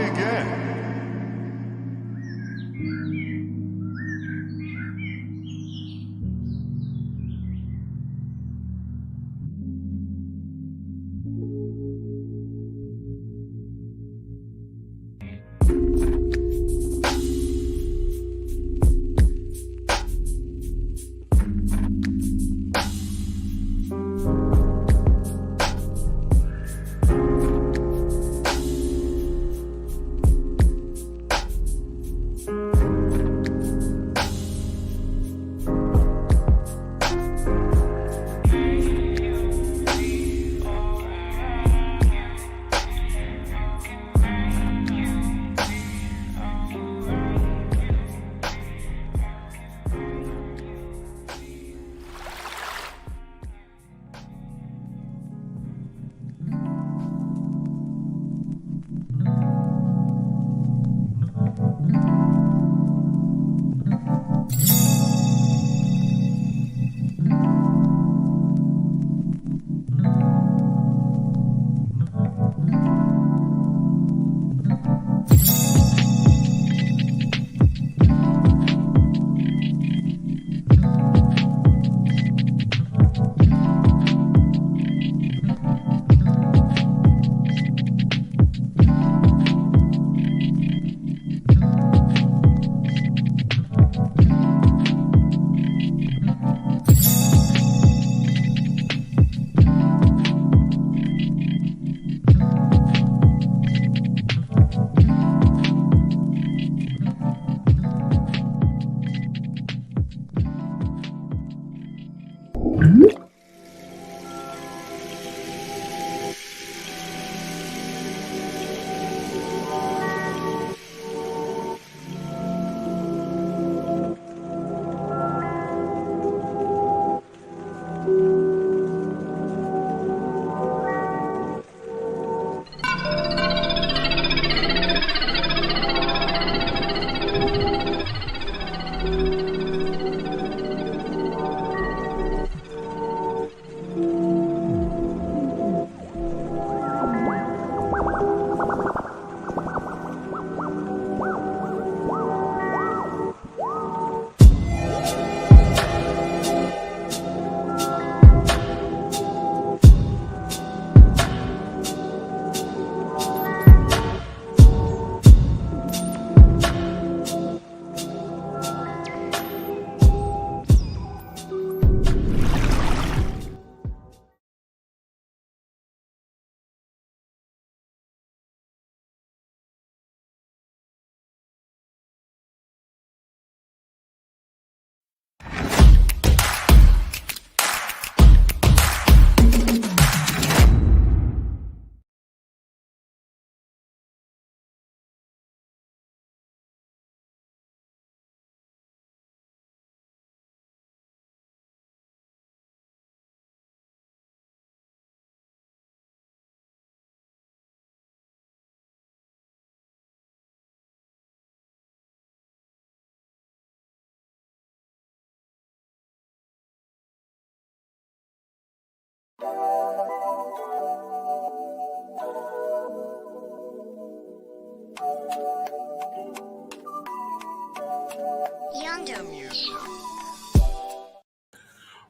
me again.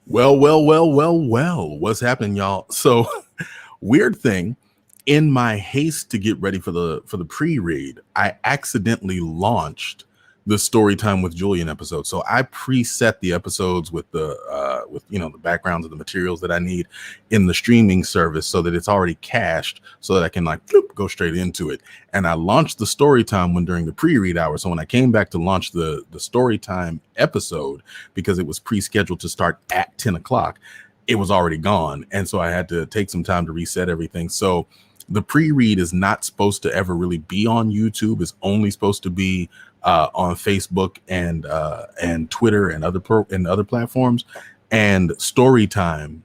Well. What's happening, y'all? So, weird thing. In my haste to get ready for the pre-read, I accidentally launched the Storytime with Julian episode. So I preset the episodes with the the backgrounds of the materials that I need in the streaming service, so that it's already cached, so that I can go straight into it. And I launched the Storytime one during the pre-read hour. So when I came back to launch the Storytime episode, because it was pre-scheduled to start at 10 o'clock, it was already gone. And so I had to take some time to reset everything. So the pre-read is not supposed to ever really be on YouTube. It's only supposed to be on Facebook and Twitter and other platforms. And Storytime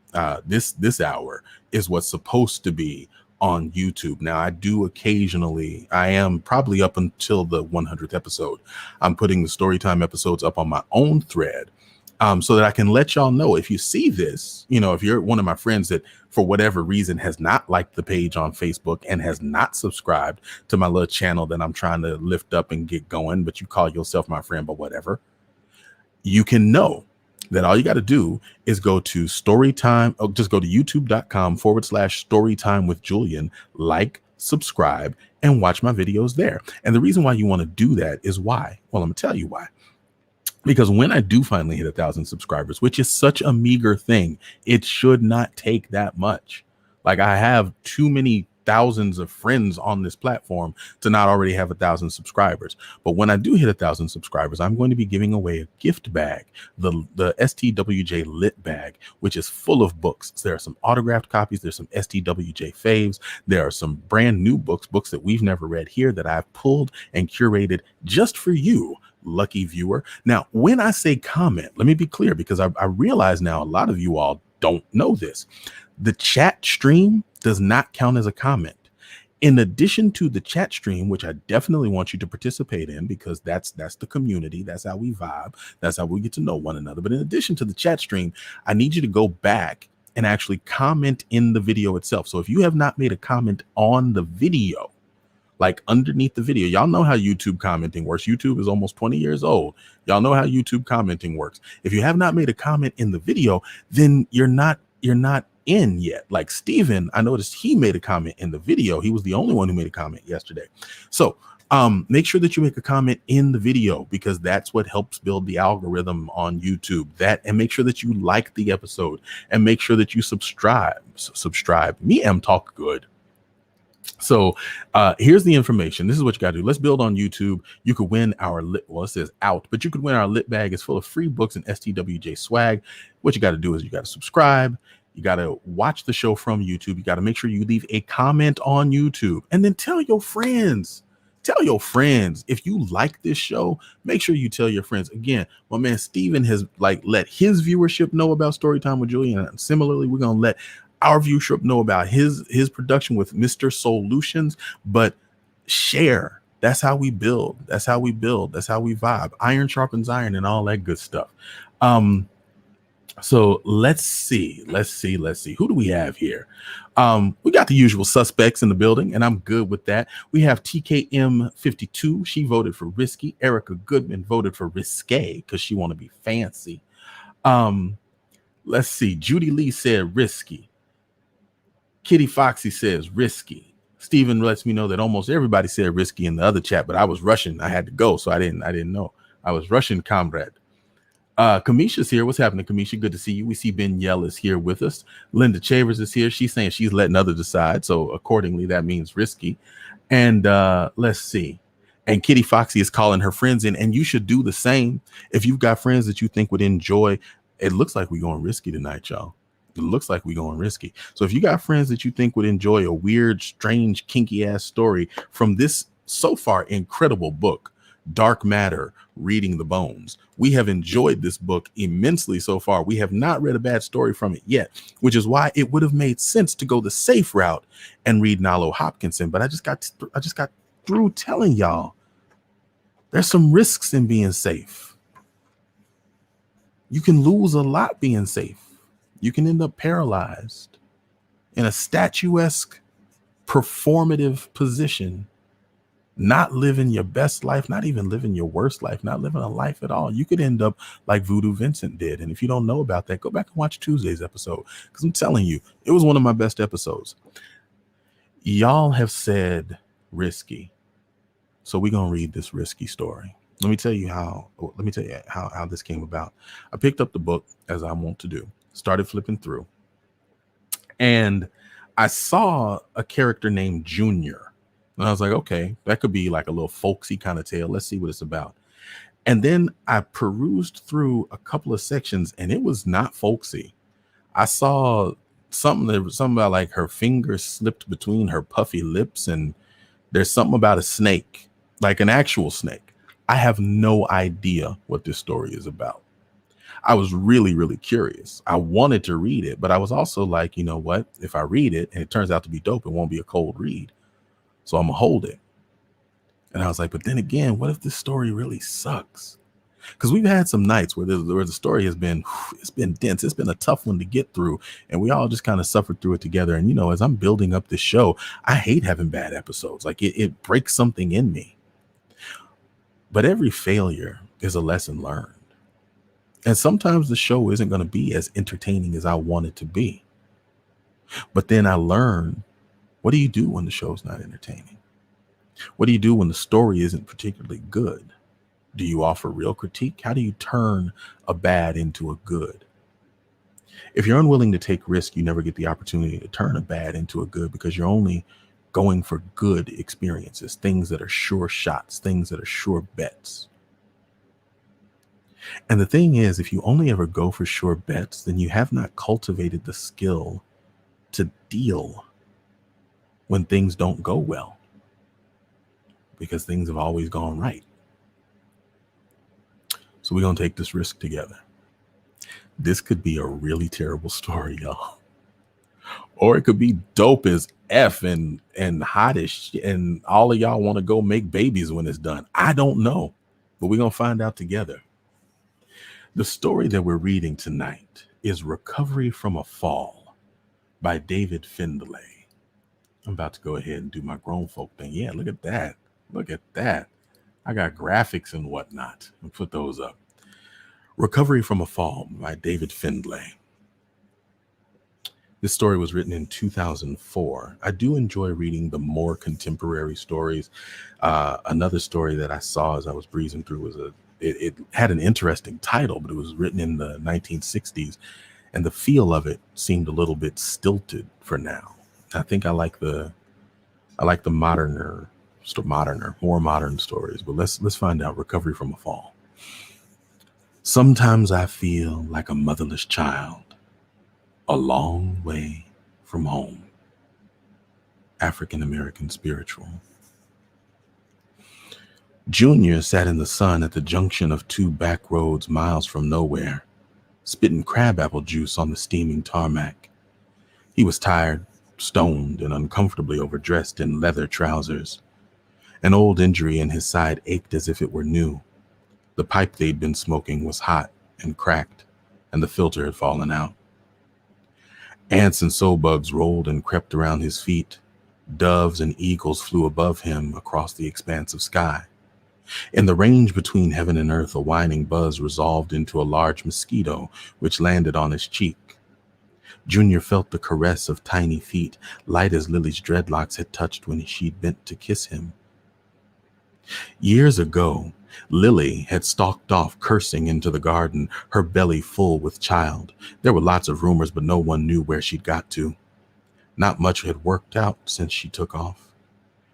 this hour is what's supposed to be on YouTube. Now, I do occasionally, I am probably up until the 100th episode, I'm putting the Storytime episodes up on my own thread. so that I can let y'all know if you see this, if you're one of my friends that for whatever reason has not liked the page on Facebook and has not subscribed to my little channel that I'm trying to lift up and get going, but you call yourself my friend, but whatever, you can know that all you got to do is go to Storytime, just go to youtube.com/storytime with Julian, like, subscribe, and watch my videos there. And the reason why you want to do that is why? Well, I'm gonna tell you why. Because when I do finally hit 1,000 subscribers, which is such a meager thing, it should not take that much. Like, I have too many thousands of friends on this platform to not already have 1,000 subscribers. But when I do hit 1,000 subscribers, I'm going to be giving away a gift bag, the STWJ lit bag, which is full of books. There are some autographed copies. There's some STWJ faves. There are some brand new books that we've never read here that I've pulled and curated just for you, lucky viewer. Now, when I say comment, let me be clear, because I realize now a lot of you all don't know this. The chat stream does not count as a comment. In addition to the chat stream, which I definitely want you to participate in, because that's the community. That's how we vibe. That's how we get to know one another. But in addition to the chat stream, I need you to go back and actually comment in the video itself. So if you have not made a comment on the video, like underneath the video, y'all know how YouTube commenting works. YouTube is almost 20 years old. Y'all know how YouTube commenting works. If you have not made a comment in the video, then you're not in yet. Like Steven, I noticed he made a comment in the video. He was the only one who made a comment yesterday. So make sure that you make a comment in the video, because that's what helps build the algorithm on YouTube. And make sure that you like the episode, and make sure that you subscribe. Me am talk good. So here's the information. This is what you got to do. Let's build on YouTube. You could win our it says out, but you could win our lit bag. It's full of free books and STWJ swag. What you got to do is you got to subscribe. You got to watch the show from YouTube. You got to make sure you leave a comment on YouTube, and then tell your friends. Tell your friends. If you like this show, make sure you tell your friends. Again, my man Steven has let his viewership know about Storytime with Julian. And similarly, we're going to let our viewership know about his production with Mr. Solutions. But share. That's how we build. That's how we build. That's how we vibe. Iron sharpens iron and all that good stuff. So let's see. Who do we have here? We got the usual suspects in the building, and I'm good with that. We have TKM52. She voted for risky. Erica Goodman voted for risque because she want to be fancy. Let's see. Judy Lee said risky. Kitty Foxy says risky. Steven lets me know that almost everybody said risky in the other chat, but I was rushing. I had to go, so I didn't know. I was rushing, comrade. Kamisha's here. What's happening, Kamisha? Good to see you. We see Ben Yell is here with us. Linda Chavers is here. She's saying she's letting others decide. So accordingly, that means risky. And let's see. And Kitty Foxy is calling her friends in. And you should do the same. If you've got friends that you think would enjoy, it looks like we're going risky tonight, y'all. It looks like we're going risky. So if you got friends that you think would enjoy a weird, strange, kinky ass story from this so far incredible book, Dark Matter, Reading the Bones. We have enjoyed this book immensely so far. We have not read a bad story from it yet, which is why it would have made sense to go the safe route and read Nalo Hopkinson. But I just got through telling y'all there's some risks in being safe. You can lose a lot being safe. You can end up paralyzed in a statuesque, performative position, not living your best life, not even living your worst life, not living a life at all. You could end up like Voodoo Vincent did. And if you don't know about that, go back and watch Tuesday's episode, because I'm telling you, it was one of my best episodes. Y'all have said risky. So we're going to read this risky story. Let me tell you how this came about. I picked up the book, as I want to do, started flipping through, and I saw a character named Junior. And I was like, okay, that could be like a little folksy kind of tale. Let's see what it's about. And then I perused through a couple of sections, and it was not folksy. I saw something about like her fingers slipped between her puffy lips, and there's something about a snake, like an actual snake. I have no idea what this story is about. I was really, really curious. I wanted to read it, but I was also like, you know what? If I read it and it turns out to be dope, it won't be a cold read. So I'm gonna hold it. And I was like, but then again, what if this story really sucks? Because we've had some nights where the story has been, it's been dense. It's been a tough one to get through. And we all just kind of suffered through it together. And, as I'm building up this show, I hate having bad episodes. Like it breaks something in me. But every failure is a lesson learned. And sometimes the show isn't going to be as entertaining as I want it to be. But then I learn, what do you do when the show's not entertaining? What do you do when the story isn't particularly good? Do you offer real critique? How do you turn a bad into a good? If you're unwilling to take risk, you never get the opportunity to turn a bad into a good, because you're only going for good experiences, things that are sure shots, things that are sure bets. And the thing is, if you only ever go for sure bets, then you have not cultivated the skill to deal when things don't go well, because things have always gone right. So we're going to take this risk together. This could be a really terrible story, y'all. Or it could be dope as F and hottish, and all of y'all want to go make babies when it's done. I don't know, but we're going to find out together. The story that we're reading tonight is Recovery from a Fall by David Findlay. I'm about to go ahead and do my grown folk thing. Yeah, look at that. Look at that. I got graphics and whatnot. I'll put those up. Recovery from a Fall by David Findlay. This story was written in 2004. I do enjoy reading the more contemporary stories. Another story that I saw as I was breezing through was it had an interesting title, but it was written in the 1960s, and the feel of it seemed a little bit stilted for now. I think I like the more modern stories, but let's find out. Recovery from a Fall. Sometimes I feel like a motherless child, a long way from home. African American spiritual. Junior sat in the sun at the junction of two back roads miles from nowhere, spitting crabapple juice on the steaming tarmac. He was tired, stoned, and uncomfortably overdressed in leather trousers. An old injury in his side ached as if it were new. The pipe they'd been smoking was hot and cracked, and the filter had fallen out. Ants and soul bugs rolled and crept around his feet. Doves and eagles flew above him across the expanse of sky. In the range between heaven and earth, a whining buzz resolved into a large mosquito, which landed on his cheek. Junior felt the caress of tiny feet, light as Lily's dreadlocks had touched when she'd bent to kiss him. Years ago, Lily had stalked off, cursing, into the garden, her belly full with child. There were lots of rumors, but no one knew where she'd got to. Not much had worked out since she took off.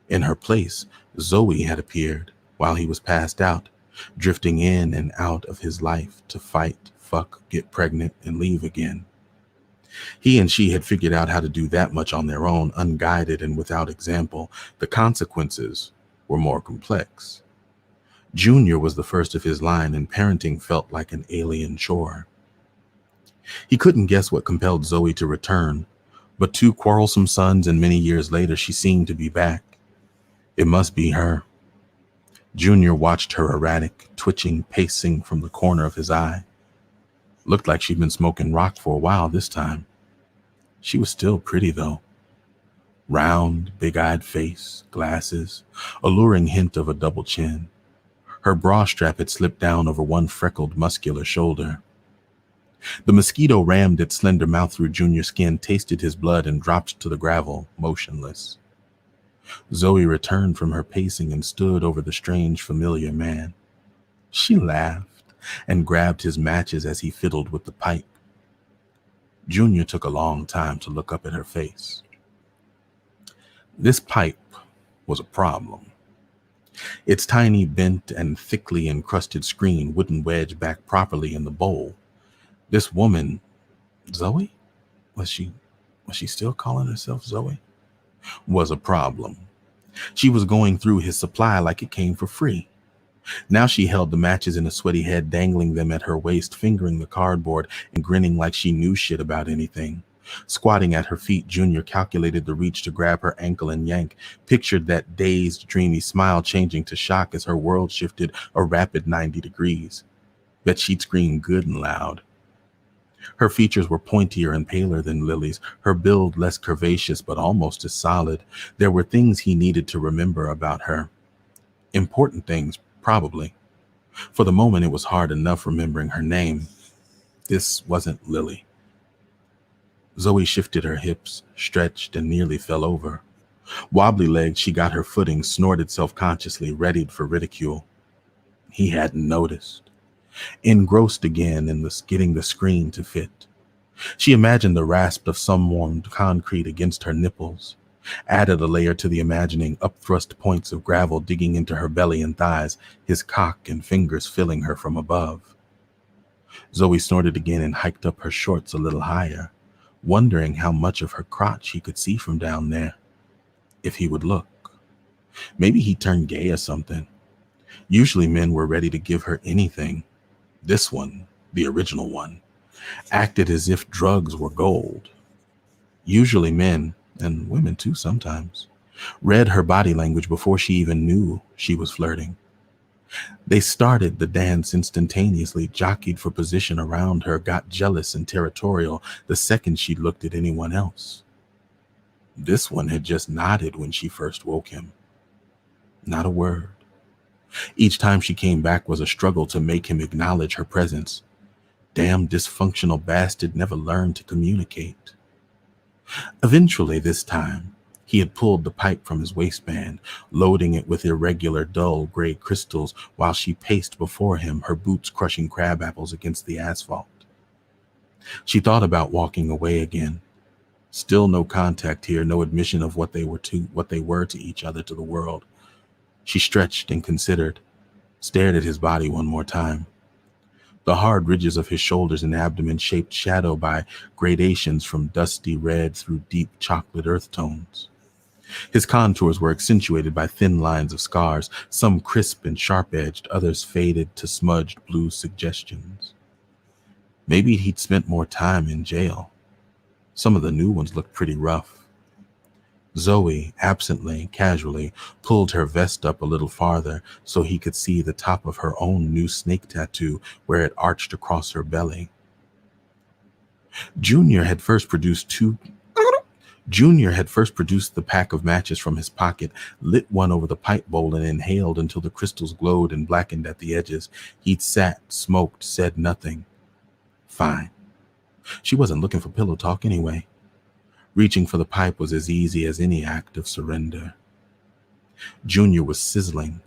In her place, Zoe had appeared while he was passed out, drifting in and out of his life to fight, fuck, get pregnant, and leave again. He and she had figured out how to do that much on their own, unguided and without example. The consequences were more complex. Junior was the first of his line, and parenting felt like an alien chore. He couldn't guess what compelled Zoe to return, but 2 quarrelsome sons, and many years later she seemed to be back. It must be her. Junior watched her erratic, twitching, pacing from the corner of his eye. Looked like she'd been smoking rock for a while this time. She was still pretty, though. Round, big-eyed face, glasses, alluring hint of a double chin. Her bra strap had slipped down over one freckled, muscular shoulder. The mosquito rammed its slender mouth through Junior's skin, tasted his blood, and dropped to the gravel, motionless. Zoe returned from her pacing and stood over the strange, familiar man. She laughed and grabbed his matches as he fiddled with the pipe. Junior took a long time to look up at her face. This pipe was a problem. Its tiny, bent, and thickly encrusted screen wouldn't wedge back properly in the bowl. This woman, Zoe? Was she still calling herself Zoe? Was a problem. She was going through his supply like it came for free. Now she held the matches in a sweaty head, dangling them at her waist, fingering the cardboard and grinning like she knew shit about anything. Squatting at her feet, Junior calculated the reach to grab her ankle and yank, pictured that dazed, dreamy smile changing to shock as her world shifted a rapid 90 degrees. Bet she'd scream good and loud. Her features were pointier and paler than Lily's, her build less curvaceous but almost as solid. There were things he needed to remember about her. Important things, probably. For the moment, it was hard enough remembering her name. This wasn't Lily. Zoe shifted her hips, stretched, and nearly fell over. Wobbly-legged, she got her footing, snorted self-consciously, readied for ridicule. He hadn't noticed. Engrossed again in getting the screen to fit. She imagined the rasp of some warmed concrete against her nipples, added a layer to the imagining, upthrust points of gravel digging into her belly and thighs, his cock and fingers filling her from above. Zoe snorted again and hiked up her shorts a little higher, wondering how much of her crotch he could see from down there. If he would look. Maybe he turned gay or something. Usually men were ready to give her anything. This one, the original one, acted as if drugs were gold. Usually men, and women too sometimes, read her body language before she even knew she was flirting. They started the dance instantaneously, jockeyed for position around her, got jealous and territorial the second she looked at anyone else. This one had just nodded when she first woke him. Not a word. Each time she came back was a struggle to make him acknowledge her presence. Damn dysfunctional bastard never learned to communicate. Eventually, this time, he had pulled the pipe from his waistband, loading it with irregular, dull gray crystals while she paced before him, her boots crushing crab apples against the asphalt. She thought about walking away again. Still no contact here, no admission of what they were to each other, to the world. She stretched and considered, stared at his body one more time. The hard ridges of his shoulders and abdomen shaped shadow by gradations from dusty red through deep chocolate earth tones. His contours were accentuated by thin lines of scars, some crisp and sharp-edged, others faded to smudged blue suggestions. Maybe he'd spent more time in jail. Some of the new ones looked pretty rough. Zoe, absently, casually, pulled her vest up a little farther so he could see the top of her own new snake tattoo where it arched across her belly. Junior had first produced the pack of matches from his pocket, lit one over the pipe bowl, and inhaled until the crystals glowed and blackened at the edges. He'd sat, smoked, said nothing. Fine. She wasn't looking for pillow talk anyway. Reaching for the pipe was as easy as any act of surrender. Junior was sizzling.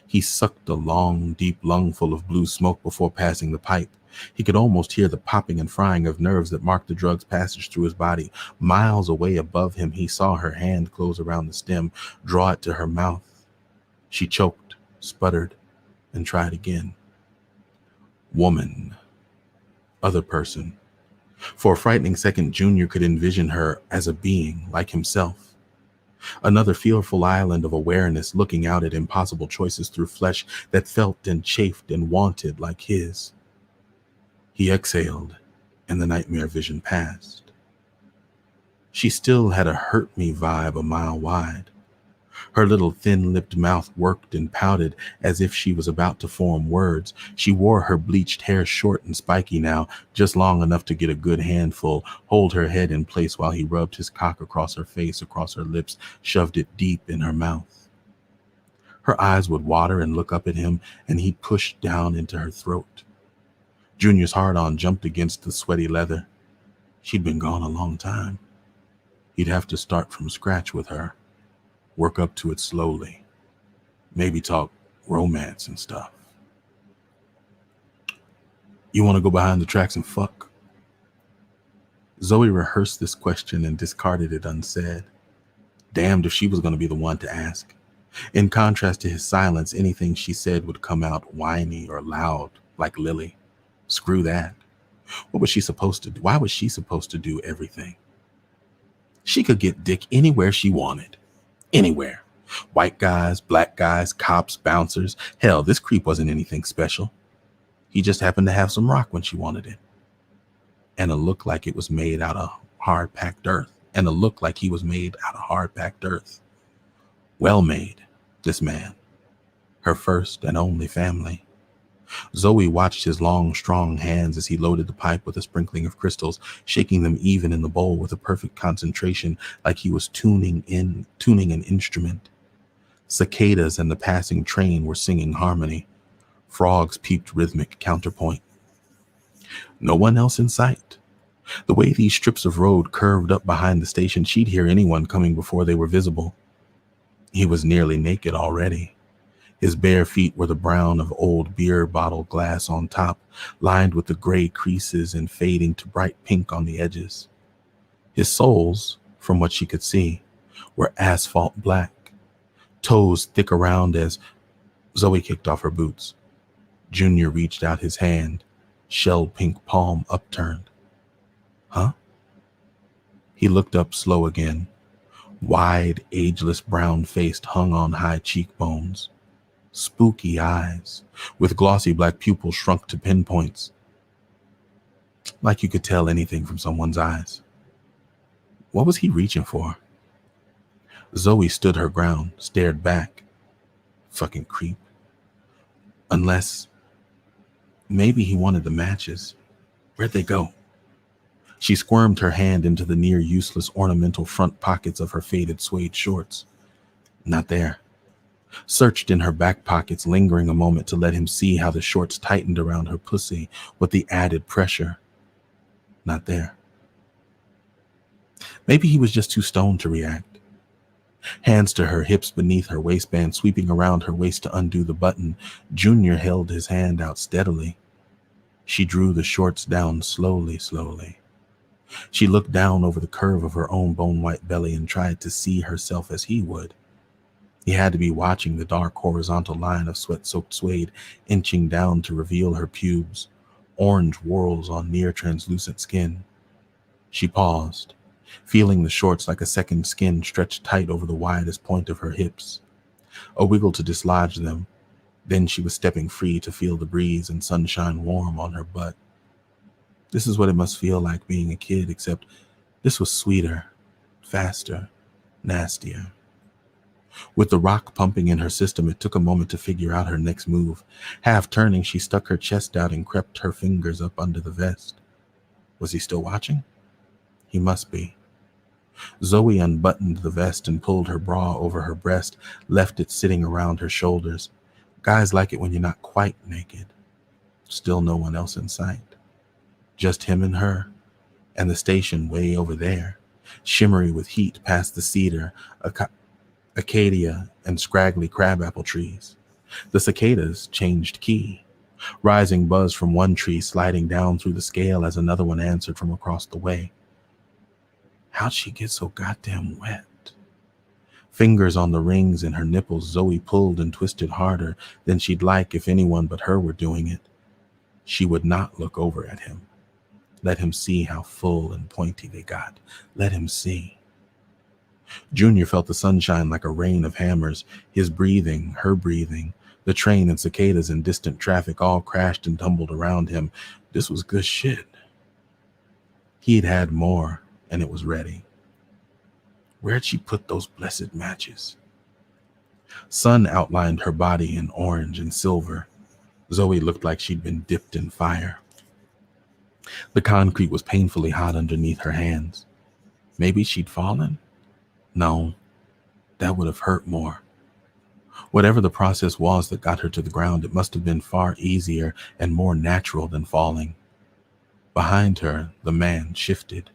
He sucked a long, deep lungful of blue smoke before passing the pipe. He could almost hear the popping and frying of nerves that marked the drug's passage through his body. Miles away above him, he saw her hand close around the stem, draw it to her mouth. She choked, sputtered, and tried again. Woman. Other person. For a frightening second, Junior could envision her as a being like himself. Another fearful island of awareness looking out at impossible choices through flesh that felt and chafed and wanted like his. He exhaled, and the nightmare vision passed. She still had a hurt me vibe a mile wide. Her little thin-lipped mouth worked and pouted as if she was about to form words. She wore her bleached hair short and spiky now, just long enough to get a good handful, hold her head in place while he rubbed his cock across her face, across her lips, shoved it deep in her mouth. Her eyes would water and look up at him, and he pushed down into her throat. Junior's hard-on jumped against the sweaty leather. She'd been gone a long time. He'd have to start from scratch with her. Work up to it slowly. Maybe talk romance and stuff. You want to go behind the tracks and fuck? Zoe rehearsed this question and discarded it unsaid. Damned if she was going to be the one to ask. In contrast to his silence, anything she said would come out whiny or loud, like Lily. Screw that. What was she supposed to do? Why was she supposed to do everything? She could get dick anywhere she wanted. Anywhere. White guys, black guys, cops, bouncers. Hell, this creep wasn't anything special. He just happened to have some rock when she wanted it. And a look like it was made out of hard-packed earth. And a look like he was made out of hard-packed earth. Well made, this man. Her first and only family. Zoe watched his long, strong hands as he loaded the pipe with a sprinkling of crystals, shaking them even in the bowl with a perfect concentration, like he was tuning an instrument. Cicadas and the passing train were singing harmony. Frogs peeped rhythmic counterpoint. No one else in sight. The way these strips of road curved up behind the station, she'd hear anyone coming before they were visible. He was nearly naked already. His bare feet were the brown of old beer bottle glass on top, lined with the gray creases and fading to bright pink on the edges. His soles, from what she could see, were asphalt black, toes thick around as Zoe kicked off her boots. Junior reached out his hand, shell pink palm upturned. Huh? He looked up slow again. Wide, ageless brown face hung on high cheekbones. Spooky eyes, with glossy black pupils shrunk to pinpoints. Like you could tell anything from someone's eyes. What was he reaching for? Zoe stood her ground, stared back. Fucking creep. Unless, maybe he wanted the matches. Where'd they go? She squirmed her hand into the near useless ornamental front pockets of her faded suede shorts. Not there. Searched in her back pockets, lingering a moment to let him see how the shorts tightened around her pussy with the added pressure. Not there. Maybe he was just too stoned to react. Hands to her hips beneath her waistband, sweeping around her waist to undo the button, Junior held his hand out steadily. She drew the shorts down slowly. She looked down over the curve of her own bone-white belly and tried to see herself as he would. He had to be watching the dark horizontal line of sweat-soaked suede inching down to reveal her pubes, orange whorls on near-translucent skin. She paused, feeling the shorts like a second skin stretched tight over the widest point of her hips. A wiggle to dislodge them. Then she was stepping free to feel the breeze and sunshine warm on her butt. This is what it must feel like being a kid, except this was sweeter, faster, nastier. With the rock pumping in her system, it took a moment to figure out her next move. Half turning, she stuck her chest out and crept her fingers up under the vest. Was he still watching? He must be. Zoe unbuttoned the vest and pulled her bra over her breast, left it sitting around her shoulders. Guys like it when you're not quite naked. Still no one else in sight. Just him and her, and the station way over there, shimmery with heat past the cedar, acacia, and scraggly crabapple trees. The cicadas changed key. Rising buzz from one tree sliding down through the scale as another one answered from across the way. How'd she get so goddamn wet? Fingers on the rings in her nipples, Zoe pulled and twisted harder than she'd like if anyone but her were doing it. She would not look over at him. Let him see how full and pointy they got. Let him see. Junior felt the sunshine like a rain of hammers. His breathing, her breathing, the train and cicadas and distant traffic all crashed and tumbled around him. This was good shit. He'd had more, and it was ready. Where'd she put those blessed matches? Sun outlined her body in orange and silver. Zoe looked like she'd been dipped in fire. The concrete was painfully hot underneath her hands. Maybe she'd fallen? No, that would have hurt more. Whatever the process was that got her to the ground, it must have been far easier and more natural than falling. Behind her, the man shifted.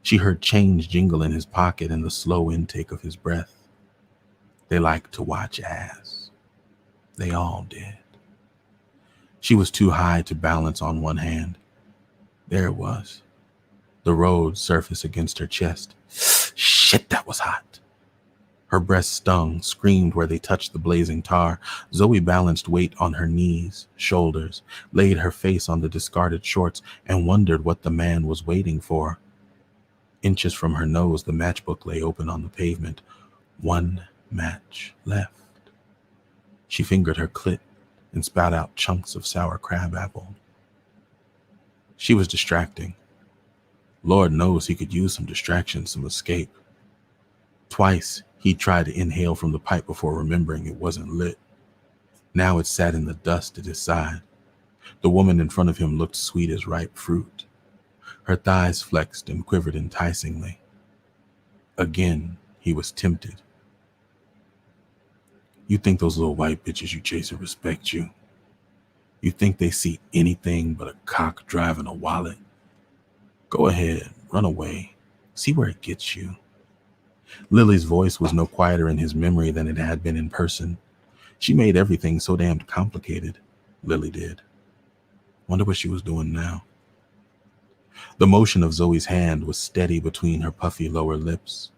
She heard change jingle in his pocket and the slow intake of his breath. They liked to watch ass. They all did. She was too high to balance on one hand. There it was. The road surface against her chest. Shit, that was hot. Her breasts stung, screamed where they touched the blazing tar. Zoe balanced weight on her knees, shoulders, laid her face on the discarded shorts, and wondered what the man was waiting for. Inches from her nose, the matchbook lay open on the pavement. One match left. She fingered her clit and spat out chunks of sour crabapple. She was distracting. Lord knows he could use some distraction, some escape. Twice, he tried to inhale from the pipe before remembering it wasn't lit. Now it sat in the dust at his side. The woman in front of him looked sweet as ripe fruit. Her thighs flexed and quivered enticingly. Again, he was tempted. You think those little white bitches you chasing respect you? You think they see anything but a cock driving a wallet? Go ahead, run away. See where it gets you. Lily's voice was no quieter in his memory than it had been in person. She made everything so damned complicated. Lily did. Wonder what she was doing now. The motion of Zoe's hand was steady between her puffy lower lips.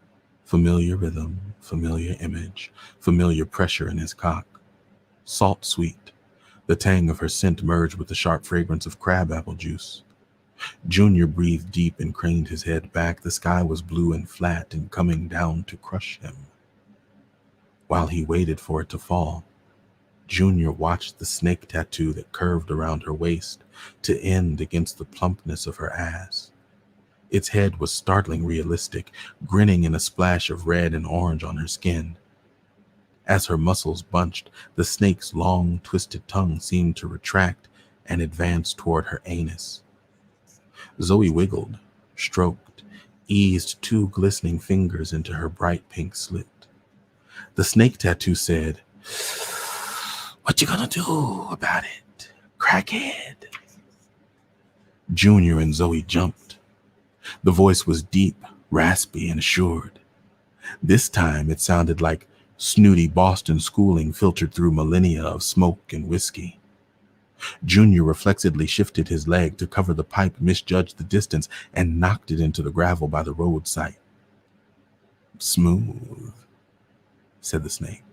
Familiar rhythm, familiar image, familiar pressure in his cock. Salt sweet. The tang of her scent merged with the sharp fragrance of crabapple juice. Junior breathed deep and craned his head back. The sky was blue and flat and coming down to crush him. While he waited for it to fall, Junior watched the snake tattoo that curved around her waist to end against the plumpness of her ass. Its head was startlingly realistic, grinning in a splash of red and orange on her skin. As her muscles bunched, the snake's long, twisted tongue seemed to retract and advance toward her anus. Zoe wiggled, stroked, eased 2 glistening fingers into her bright pink slit. The snake tattoo said, "What you gonna do about it, crackhead?" Junior and Zoe jumped. The voice was deep, raspy, and assured. This time it sounded like snooty Boston schooling filtered through millennia of smoke and whiskey. Junior reflexively shifted his leg to cover the pipe, misjudged the distance, and knocked it into the gravel by the roadside. "Smooth," said the snake.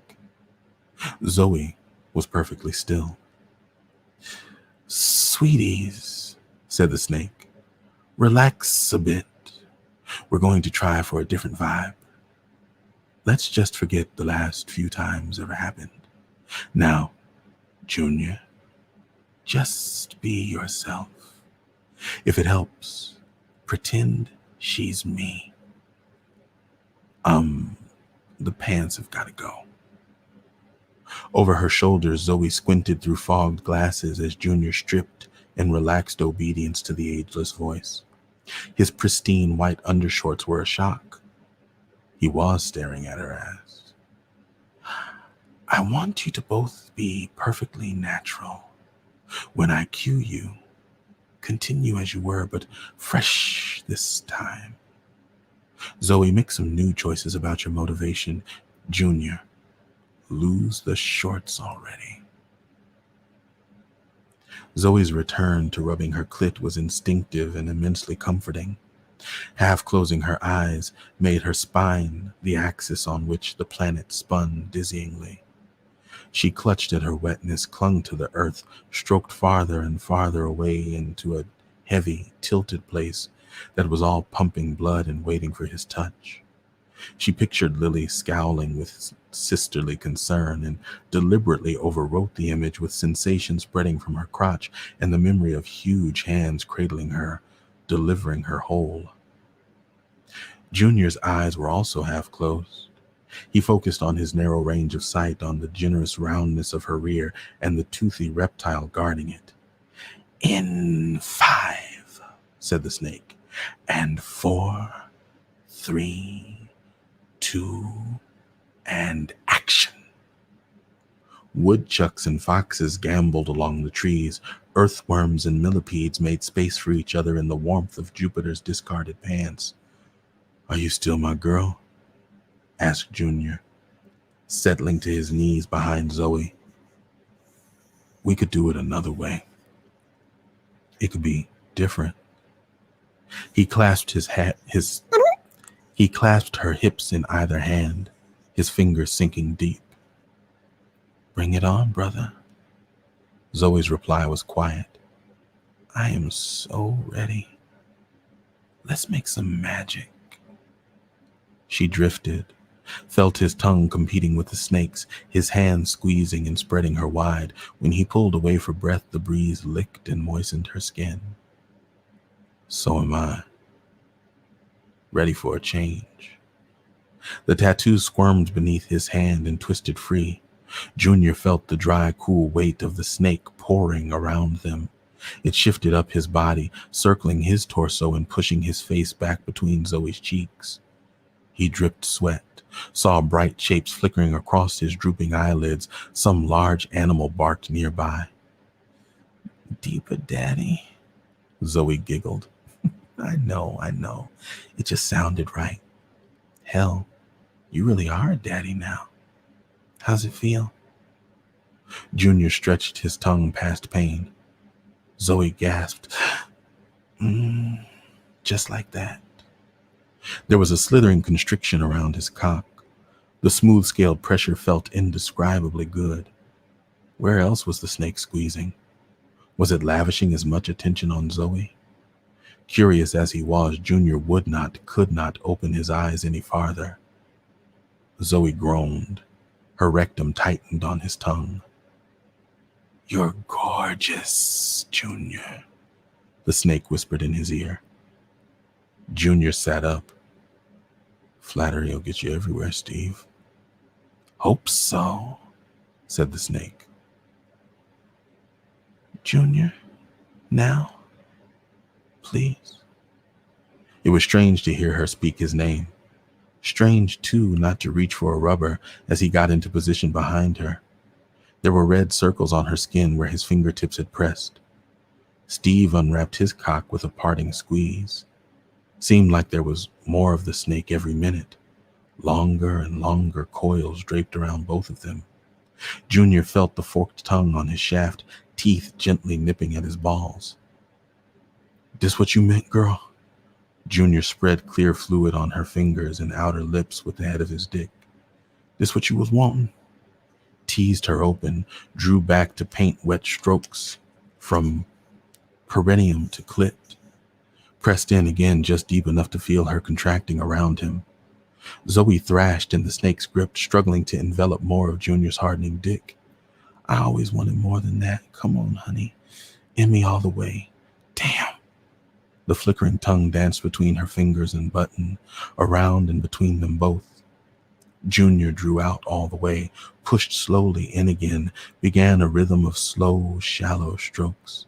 Zoe was perfectly still. "Sweeties," said the snake, "relax a bit. We're going to try for a different vibe. Let's just forget the last few times ever happened. Now, Junior, just be yourself. If it helps, pretend she's me. The pants have got to go." Over her shoulders, Zoe squinted through fogged glasses as Junior stripped in relaxed obedience to the ageless voice. His pristine white undershorts were a shock. He was staring at her ass. "I want you to both be perfectly natural. When I cue you, continue as you were, but fresh this time. Zoe, make some new choices about your motivation. Junior, lose the shorts already." Zoe's return to rubbing her clit was instinctive and immensely comforting. Half closing her eyes made her spine the axis on which the planet spun dizzyingly. She clutched at her wetness, clung to the earth, stroked farther and farther away into a heavy, tilted place that was all pumping blood and waiting for his touch. She pictured Lily scowling with sisterly concern and deliberately overwrote the image with sensation spreading from her crotch and the memory of huge hands cradling her, delivering her whole. Junior's eyes were also half closed. He focused on his narrow range of sight, on the generous roundness of her rear and the toothy reptile guarding it. "In 5, said the snake, "and 4, 3, 2, and action." Woodchucks and foxes gamboled along the trees. Earthworms and millipedes made space for each other in the warmth of Jupiter's discarded pants. "Are you still my girl?" asked Junior, settling to his knees behind Zoe. "We could do it another way. It could be different." He clasped he clasped her hips in either hand, his fingers sinking deep. "Bring it on, brother." Zoe's reply was quiet. "I am so ready. Let's make some magic." She drifted, felt his tongue competing with the snake's, his hands squeezing and spreading her wide. When he pulled away for breath, the breeze licked and moistened her skin. So am I. Ready for a change. The tattoo squirmed beneath his hand and twisted free. Junior felt the dry, cool weight of the snake pouring around them. It shifted up his body, circling his torso and pushing his face back between Zoe's cheeks. He dripped sweat, saw bright shapes flickering across his drooping eyelids. Some large animal barked nearby. "Deeper, Daddy," Zoe giggled. I know. It just sounded right. Hell, you really are a daddy now. How's it feel? Junior stretched his tongue past pain. Zoe gasped. Just like that. There was a slithering constriction around his cock. The smooth-scaled pressure felt indescribably good. Where else was the snake squeezing? Was it lavishing as much attention on Zoe? Curious as he was, Junior could not open his eyes any farther. Zoe groaned. Her rectum tightened on his tongue. "You're gorgeous, Junior," the snake whispered in his ear. Junior sat up. "Flattery will get you everywhere, Steve." "Hope so," said the snake. "Junior, now, please." It was strange to hear her speak his name. Strange, too, not to reach for a rubber as he got into position behind her. There were red circles on her skin where his fingertips had pressed. Steve unwrapped his cock with a parting squeeze. Seemed like there was more of the snake every minute. Longer and longer coils draped around both of them. Junior felt the forked tongue on his shaft, teeth gently nipping at his balls. "This what you meant, girl?" Junior spread clear fluid on her fingers and outer lips with the head of his dick. "This what you was wanting?" Teased her open, drew back to paint wet strokes from perineum to clit. Pressed in again just deep enough to feel her contracting around him. Zoe thrashed in the snake's grip, struggling to envelop more of Junior's hardening dick. "I always wanted more than that. Come on, honey. In me all the way. Damn." The flickering tongue danced between her fingers and button, around and between them both. Junior drew out all the way, pushed slowly in again, began a rhythm of slow, shallow strokes.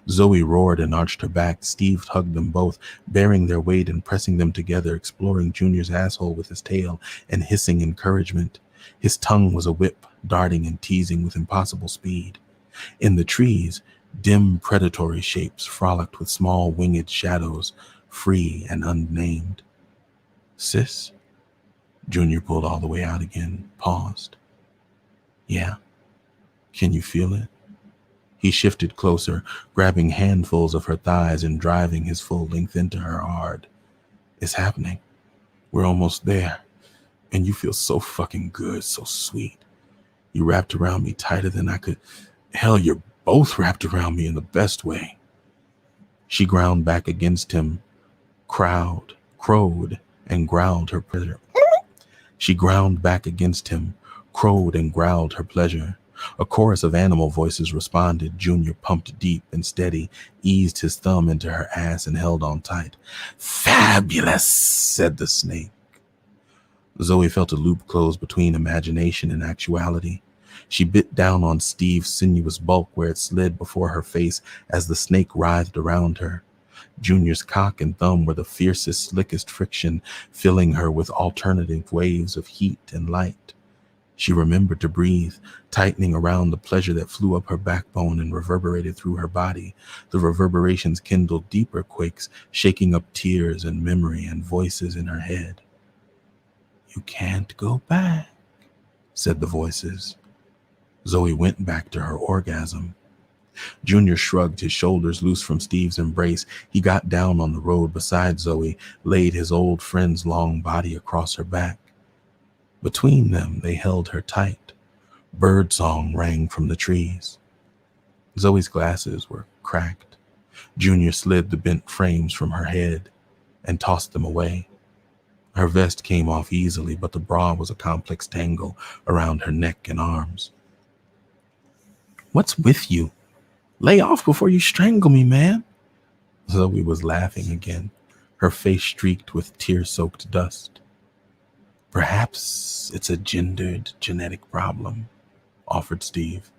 Zoe roared and arched her back. Steve hugged them both, bearing their weight and pressing them together, exploring Junior's asshole with his tail and hissing encouragement. His tongue was a whip, darting and teasing with impossible speed. In the trees, dim predatory shapes frolicked with small winged shadows, free and unnamed. "Sis?" Junior pulled all the way out again, paused. "Yeah. Can you feel it?" He shifted closer, grabbing handfuls of her thighs and driving his full length into her hard. "It's happening. We're almost there. And you feel so fucking good, so sweet. You wrapped around me tighter than I could. Hell, you're both wrapped around me in the best way." She ground back against him, crowed, and growled her pleasure. She ground back against him, crowed and growled her pleasure. A chorus of animal voices responded. Junior pumped deep and steady, eased his thumb into her ass and held on tight. "Fabulous," said the snake. Zoe felt a loop close between imagination and actuality. She bit down on Steve's sinuous bulk where it slid before her face as the snake writhed around her. Junior's cock and thumb were the fiercest, slickest friction, filling her with alternative waves of heat and light. She remembered to breathe, tightening around the pleasure that flew up her backbone and reverberated through her body. The reverberations kindled deeper quakes, shaking up tears and memory and voices in her head. "You can't go back," said the voices. Zoe went back to her orgasm. Junior shrugged, his shoulders loose from Steve's embrace. He got down on the road beside Zoe, laid his old friend's long body across her back. Between them, they held her tight. Birdsong rang from the trees. Zoe's glasses were cracked. Junior slid the bent frames from her head and tossed them away. Her vest came off easily, but the bra was a complex tangle around her neck and arms. "What's with you? Lay off before you strangle me, man." Zoe was laughing again, her face streaked with tear-soaked dust. "Perhaps it's a gendered genetic problem. offered Steve.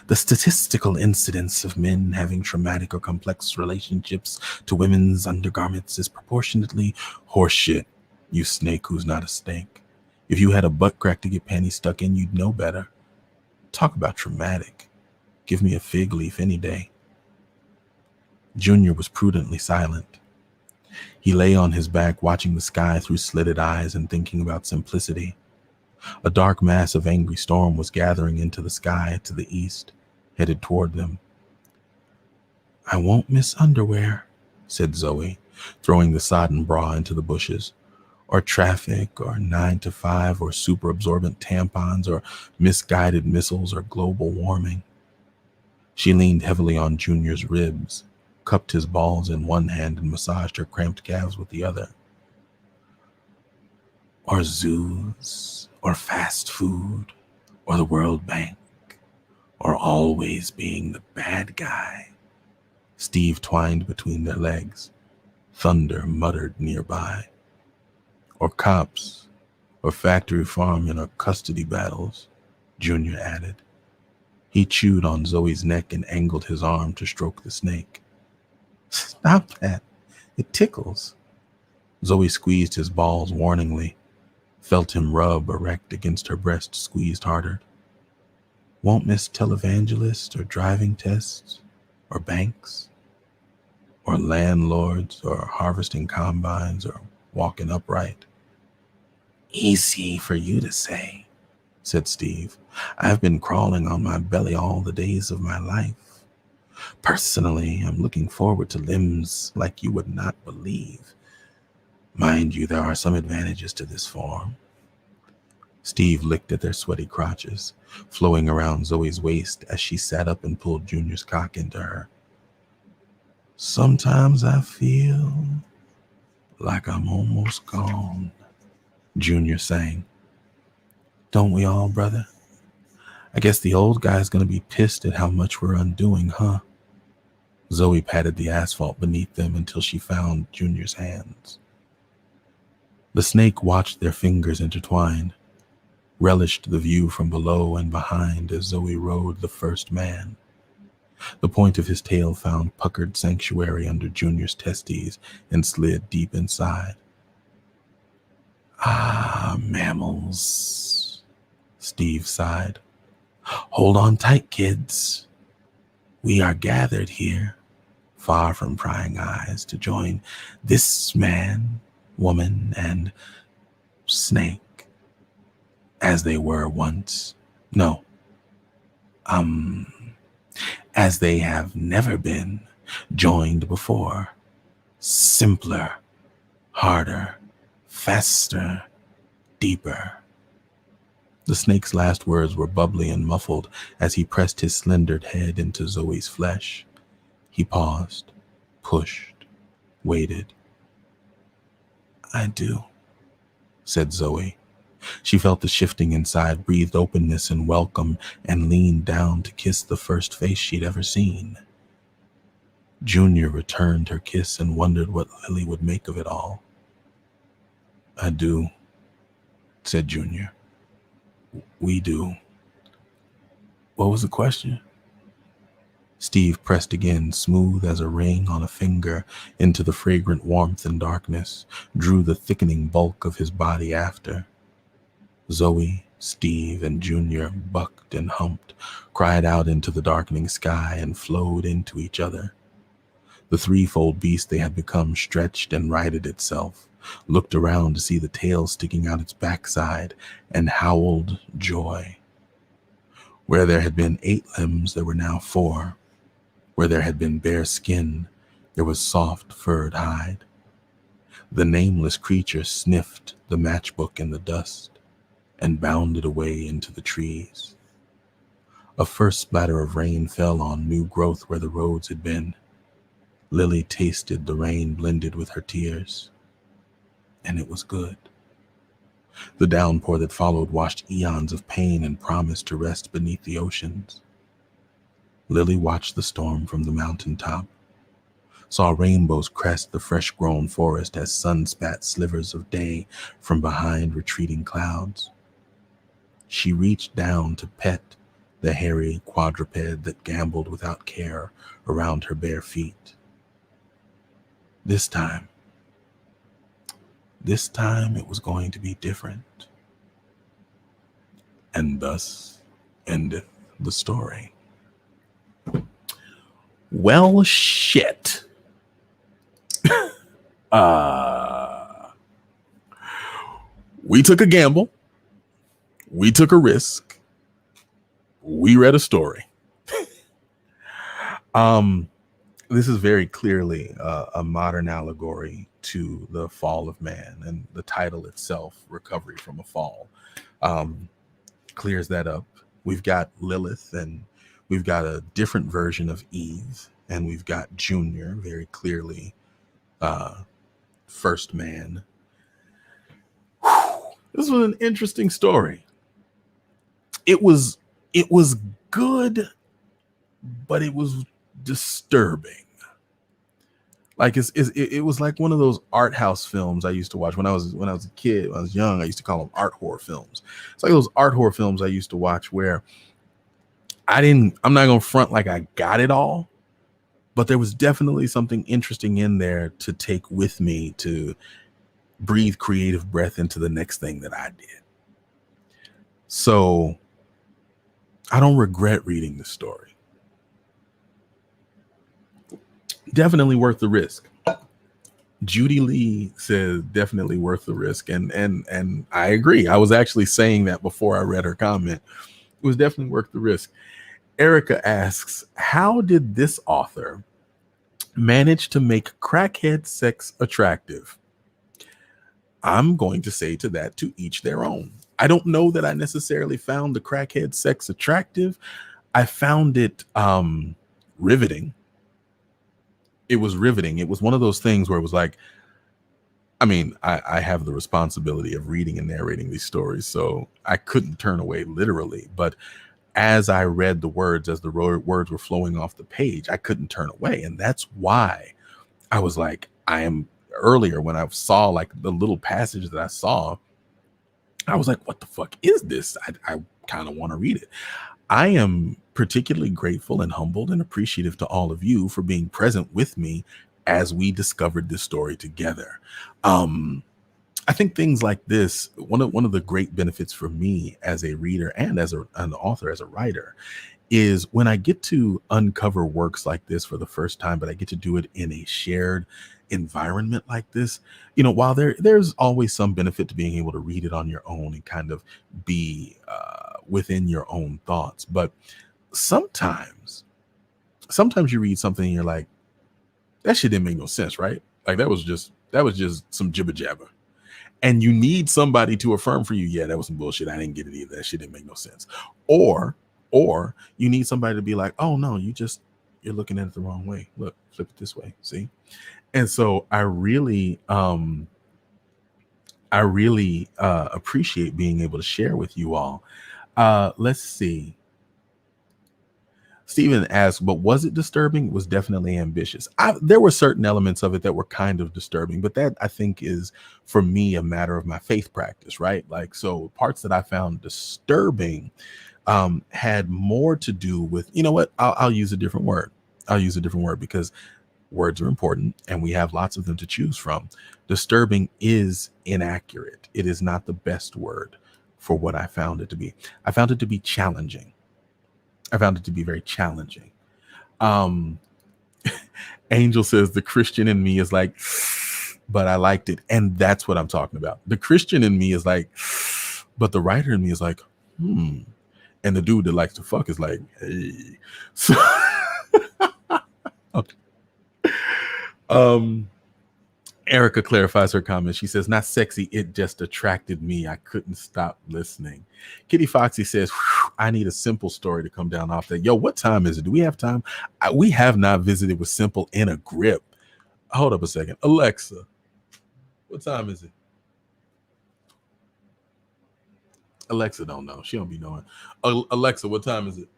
The statistical incidence of men having traumatic or complex relationships to women's undergarments is proportionately horseshit, you snake who's not a snake. If you had a butt crack to get panties stuck in, you'd know better. Talk about traumatic. Give me a fig leaf any day. Junior was prudently silent. He lay on his back, watching the sky through slitted eyes and thinking about simplicity. A dark mass of angry storm was gathering into the sky to the east, headed toward them. I won't miss underwear, said Zoe, throwing the sodden bra into the bushes. Or traffic, or 9 to 5, or super absorbent tampons, or misguided missiles, or global warming. She leaned heavily on Junior's ribs, cupped his balls in one hand and massaged her cramped calves with the other. Or zoos, or fast food, or the World Bank, or always being the bad guy. Steve twined between their legs. Thunder muttered nearby. Or cops, or factory farming, or custody battles, Junior added. He chewed on Zoe's neck and angled his arm to stroke the snake. Stop that. It tickles. Zoe squeezed his balls warningly, felt him rub erect against her breast, squeezed harder. Won't miss televangelist or driving tests or banks or landlords or harvesting combines or walking upright. Easy for you to say, said Steve. I've been crawling on my belly all the days of my life. Personally, I'm looking forward to limbs like you would not believe. Mind you, there are some advantages to this form. Steve licked at their sweaty crotches, flowing around Zoe's waist as she sat up and pulled Junior's cock into her. Sometimes I feel like I'm almost gone, Junior sang. Don't we all, brother? I guess the old guy's gonna be pissed at how much we're undoing, huh? Zoe patted the asphalt beneath them until she found Junior's hands. The snake watched their fingers intertwine, relished the view from below and behind as Zoe rode the first man. The point of his tail found puckered sanctuary under Junior's testes and slid deep inside. Ah, mammals, Steve sighed. Hold on tight, kids. We are gathered here, far from prying eyes, to join this man, woman, and snake, as they were once. No, as they have never been joined before. Simpler, harder, faster, deeper. The snake's last words were bubbly and muffled as he pressed his slender head into Zoe's flesh. He paused, pushed, waited. I do, said Zoe. She felt the shifting inside, breathed openness and welcome, and leaned down to kiss the first face she'd ever seen. Junior returned her kiss and wondered what Lily would make of it all. I do, said Junior. We do. What was the question? Steve pressed again, smooth as a ring on a finger, into the fragrant warmth and darkness, drew the thickening bulk of his body after. Zoe, Steve, and Junior bucked and humped, cried out into the darkening sky, and flowed into each other. The threefold beast they had become stretched and righted itself, looked around to see the tail sticking out its backside, and howled joy. Where there had been 8 limbs, there were now 4. Where there had been bare skin, there was soft, furred hide. The nameless creature sniffed the matchbook in the dust and bounded away into the trees. A first splatter of rain fell on new growth where the roads had been. Lily tasted the rain blended with her tears, and it was good. The downpour that followed washed eons of pain and promised to rest beneath the oceans. Lily watched the storm from the mountaintop, saw rainbows crest the fresh-grown forest as sun spat slivers of day from behind retreating clouds. She reached down to pet the hairy quadruped that gamboled without care around her bare feet. This time it was going to be different. And thus endeth the story. Well, shit. We took a gamble. We took a risk. We read a story. This is very clearly a modern allegory to the fall of man, and the title itself, Recovery from a Fall, clears that up. We've got Lilith, and we've got a different version of Eve, and we've got Junior, very clearly first man. This was an interesting story. It was good, but it was disturbing. Like it was like one of those art house films I used to watch when I was a kid. When I was young, I used to call them art horror films. It's like those art horror films I used to watch where I'm not gonna front like I got it all, but there was definitely something interesting in there to take with me to breathe creative breath into the next thing that I did. So I don't regret reading this story. Definitely worth the risk. Judy Lee says definitely worth the risk, and I agree. I was actually saying that before I read her comment. It was definitely worth the risk. Erica asks, how did this author manage to make crackhead sex attractive? I'm going to say to that, to each their own. I don't know that I necessarily found the crackhead sex attractive. I found it riveting. It was riveting. It was one of those things where it was like, I mean, I have the responsibility of reading and narrating these stories, so I couldn't turn away literally. But as I read the words, as the words were flowing off the page, I couldn't turn away. And that's why I was like, earlier when I saw like the little passage that I saw, I was like, what the fuck is this? I kind of want to read it. I am particularly grateful and humbled and appreciative to all of you for being present with me as we discovered this story together. I think things like this, one of the great benefits for me as a reader and as an author, as a writer, is when I get to uncover works like this for the first time, but I get to do it in a shared environment like this. You know, while there's always some benefit to being able to read it on your own and kind of be within your own thoughts, but sometimes you read something and you're like, that shit didn't make no sense, right? Like that was just some jibber jabber. And you need somebody to affirm for you, yeah, that was some bullshit. I didn't get it either. That shit didn't make no sense. Or you need somebody to be like, oh no, you're looking at it the wrong way. Look, flip it this way. See? And so I really appreciate being able to share with you all. Let's see. Stephen asked, but was it disturbing? It was definitely ambitious. There were certain elements of it that were kind of disturbing, but that I think is for me a matter of my faith practice, right? Like, so parts that I found disturbing had more to do with, you know what? I'll use a different word. I'll use a different word because words are important and we have lots of them to choose from. Disturbing is inaccurate. It is not the best word for what I found it to be. I found it to be challenging. I found it to be very challenging. Angel says the Christian in me is like, but I liked it. And that's what I'm talking about. The Christian in me is like, but the writer in me is like, And the dude that likes to fuck is like, hey. So, okay. Erica clarifies her comment. She says, not sexy. It just attracted me. I couldn't stop listening. Kitty Foxy says, I need a Simple story to come down off that. Yo, what time is it? Do we have time? We have not visited with Simple in a grip. Hold up a second. Alexa, what time is it? Alexa don't know. She don't be knowing. Alexa, what time is it?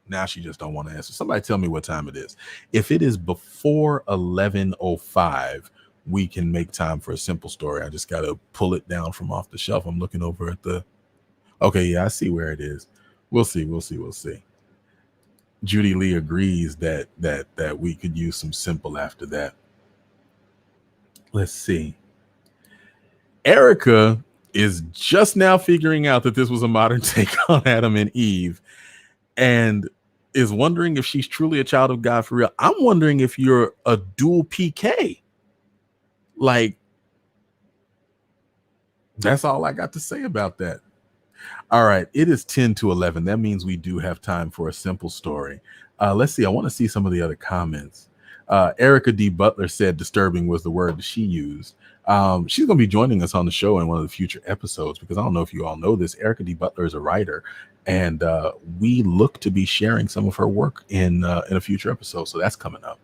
Now she just don't want to answer. Somebody tell me what time it is. If it is before 11:05, we can make time for a Simple story. I just got to pull it down from off the shelf. I'm looking over at the... Okay, yeah, I see where it is. We'll see. We'll see. We'll see. Judy Lee agrees that we could use some simple after that. Let's see. Erica is just now figuring out that this was a modern take on Adam and Eve, and is wondering if she's truly a child of God for real. I'm wondering if you're a dual PK. Like, that's all I got to say about that. All right, it is 10 to 11. That means we do have time for a simple story. Let's see. I want to see some of the other comments. Erica D. Butler said disturbing was the word that she used. She's going to be joining us on the show in one of the future episodes, because I don't know if you all know this. Erica D. Butler is a writer, and we look to be sharing some of her work in a future episode. So that's coming up.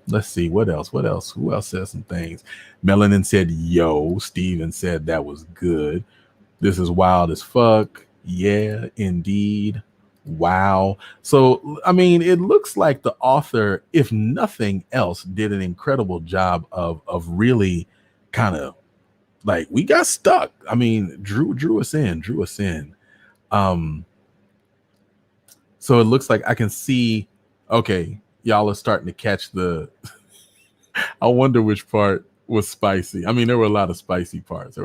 Let's see. What else? Who else said some things? Melanin said, yo. Steven said that was good. This is wild as fuck. Yeah, indeed. Wow. So, I mean, it looks like the author, if nothing else, did an incredible job of really kind of like, we got stuck. I mean, drew us in. So it looks like I can see, okay, y'all are starting to catch the I wonder which part was spicy. I mean, there were a lot of spicy parts.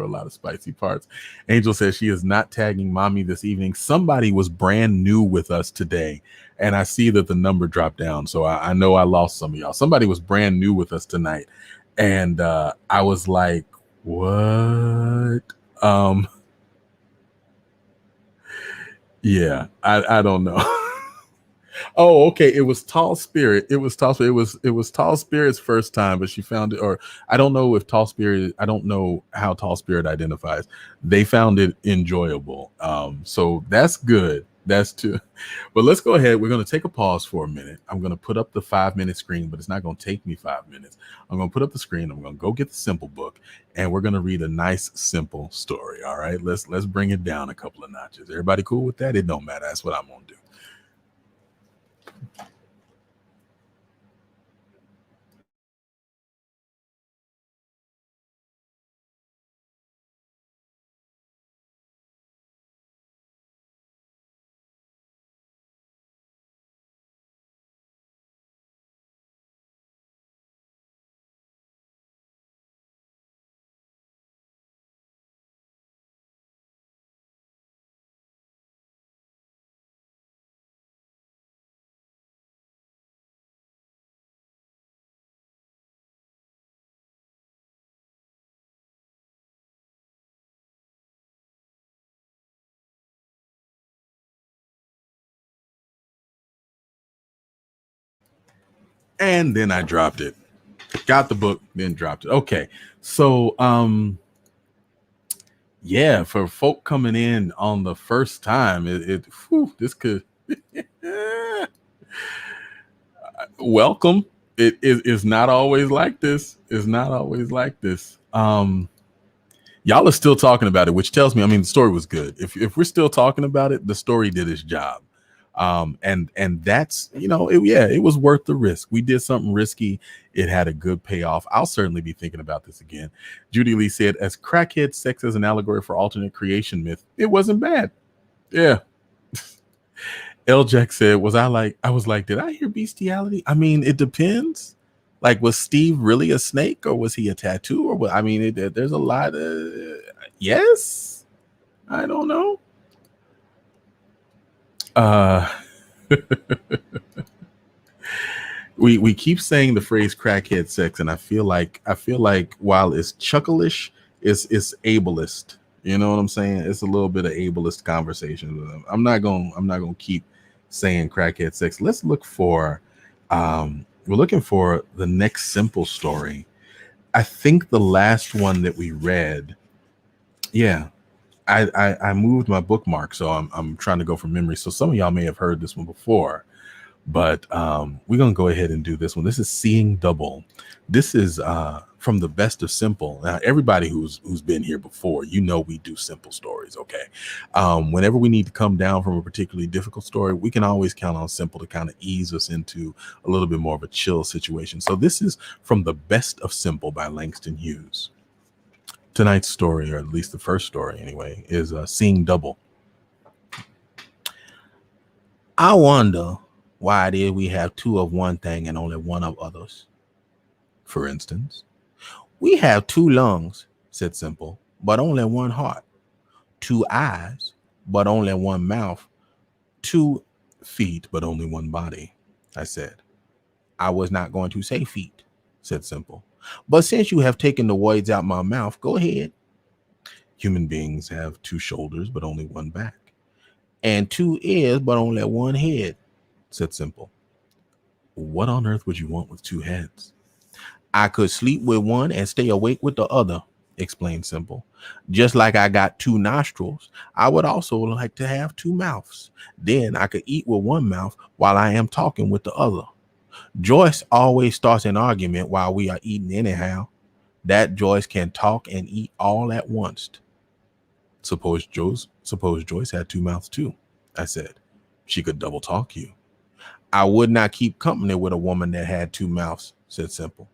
Angel says she is not tagging mommy this evening. Somebody was brand new with us today, and I see that the number dropped down. So I know I lost some of y'all. Somebody was brand new with us tonight, and I was like, what? Yeah, I don't know. Oh, okay. It was Tall Spirit. It was Tall Spirit's first time, but she found it, or I don't know if Tall Spirit, I don't know how Tall Spirit identifies. They found it enjoyable. So that's good. That's too. But let's go ahead. We're going to take a pause for a minute. I'm going to put up the 5-minute screen, but it's not going to take me 5 minutes. I'm going to put up the screen. I'm going to go get the simple book, and we're going to read a nice, simple story. All right. Let's bring it down a couple of notches. Everybody cool with that? It don't matter. That's what I'm going to do. And then I dropped it. Got the book, then dropped it. Okay. So yeah, for folk coming in on the first time, this could welcome. It is not always like this. It's not always like this. Y'all are still talking about it, which tells me, I mean, the story was good. If we're still talking about it, the story did its job. And that's, it was worth the risk. We did something risky. It had a good payoff. I'll certainly be thinking about this again. Judy Lee said, as crackhead sex as an allegory for alternate creation myth, it wasn't bad. Yeah. L Jack said, I was like, did I hear bestiality? I mean, it depends. Like, was Steve really a snake, or was he a tattoo? Or what? I mean, there's a lot of yes. I don't know. We keep saying the phrase crackhead sex, and I feel like while it's chuckleish, it's ableist. You know what I'm saying? It's a little bit of ableist conversation. I'm not gonna keep saying crackhead sex. Let's look for we're looking for the next simple story. I think the last one that we read, yeah. I moved my bookmark, so I'm trying to go from memory. So some of y'all may have heard this one before, but we're gonna go ahead and do this one. This is Seeing Double. This is from the Best of Simple. Now, everybody who's been here before, we do simple stories. Okay, whenever we need to come down from a particularly difficult story, we can always count on Simple to kind of ease us into a little bit more of a chill situation. So this is from the Best of Simple by Langston Hughes. Tonight's story, or at least the first story anyway, is Seeing Double. I wonder why it is we have two of one thing and only one of others. For instance, We have two lungs, said Simple, but only one heart. Two eyes, but only one mouth. Two. feet, but only one body, I said. I was not going to say feet, said Simple. But since you have taken the words out my mouth, go ahead. Human beings have two shoulders, but only one back, And two ears, but only one head, said Simple. What on earth would you want with two heads? I could sleep with one and stay awake with the other, explained Simple. Just like I got two nostrils, I would also like to have two mouths. Then I could eat with one mouth while I am talking with the other. Joyce always starts an argument while we are eating anyhow. That Joyce can talk and eat all at once. Suppose Joyce had two mouths too, I said. She could double talk you. I would not keep company with a woman that had two mouths, said Simple.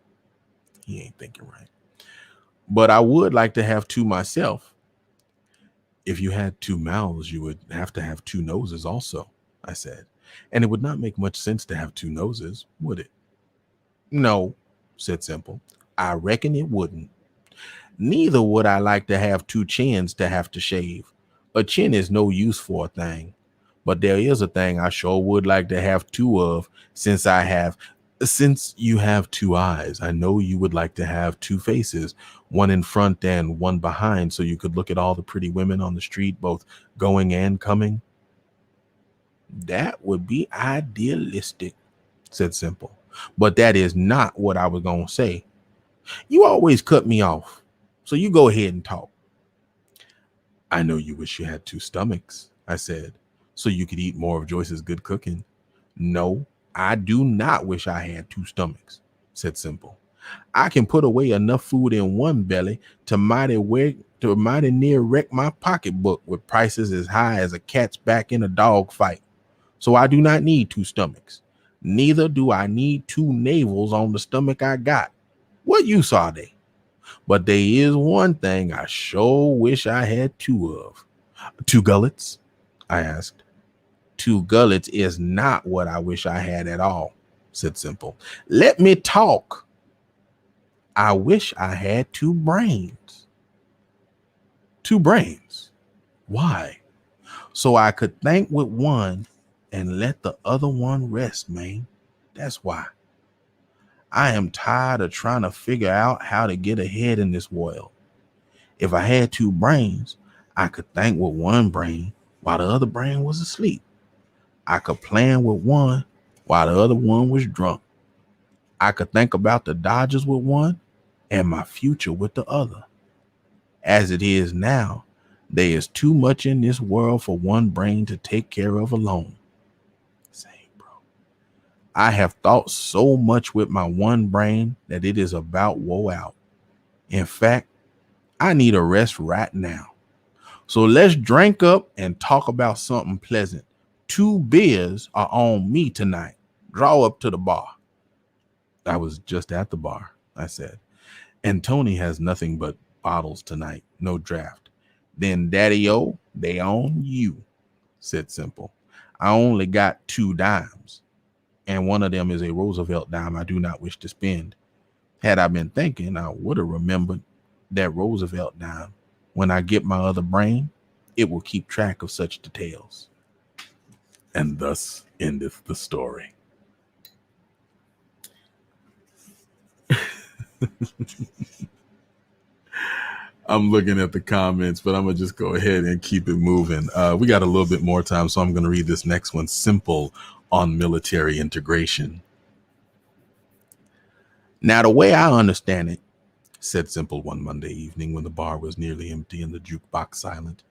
He ain't thinking right. But I would like to have two myself. If you had two mouths, you would have to have two noses also, I said. And it would not make much sense to have two noses, would it? No, said Simple. I reckon it wouldn't. Neither would I like to have two chins to have to shave. A chin is no use for a thing. But there is a thing I sure would like to have two of, since you have two eyes, I know you would like to have two faces, one in front and one behind, so you could look at all the pretty women on the street, both going and coming. That would be idealistic, said Simple. But that is not what I was going to say. You always cut me off, so you go ahead and talk. I know you wish you had two stomachs, I said, so you could eat more of Joyce's good cooking. No, I do not wish I had two stomachs, said Simple. I can put away enough food in one belly to mighty near wreck my pocketbook with prices as high as a cat's back in a dog fight. So I do not need two stomachs. Neither do I need two navels on the stomach I got. What use are they? But there is one thing I sure wish I had two of. Two gullets? I asked. Two gullets is not what I wish I had at all, said Simple. Let me talk. I wish I had two brains. Two brains? Why? So I could think with one and let the other one rest, man. That's why. I am tired of trying to figure out how to get ahead in this world. If I had two brains, I could think with one brain while the other brain was asleep. I could plan with one while the other one was drunk. I could think about the Dodgers with one and my future with the other. As it is now, there is too much in this world for one brain to take care of alone. Same, bro. I have thought so much with my one brain that it is about wore out. In fact, I need a rest right now. So let's drink up and talk about something pleasant. 2 beers are on me tonight. Draw up to the bar. I was just at the bar, I said. And Tony has nothing but bottles tonight, no draft. Then Daddy-O, they on you, said Simple. I only got 2 dimes, and one of them is a Roosevelt dime I do not wish to spend. Had I been thinking, I would have remembered that Roosevelt dime. When I get my other brain, it will keep track of such details. And thus endeth the story. I'm looking at the comments, but I'm going to just go ahead and keep it moving. We got a little bit more time, so I'm going to read this next one. Simple on military integration. Now, the way I understand it, said Simple one Monday evening when the bar was nearly empty and the jukebox silent,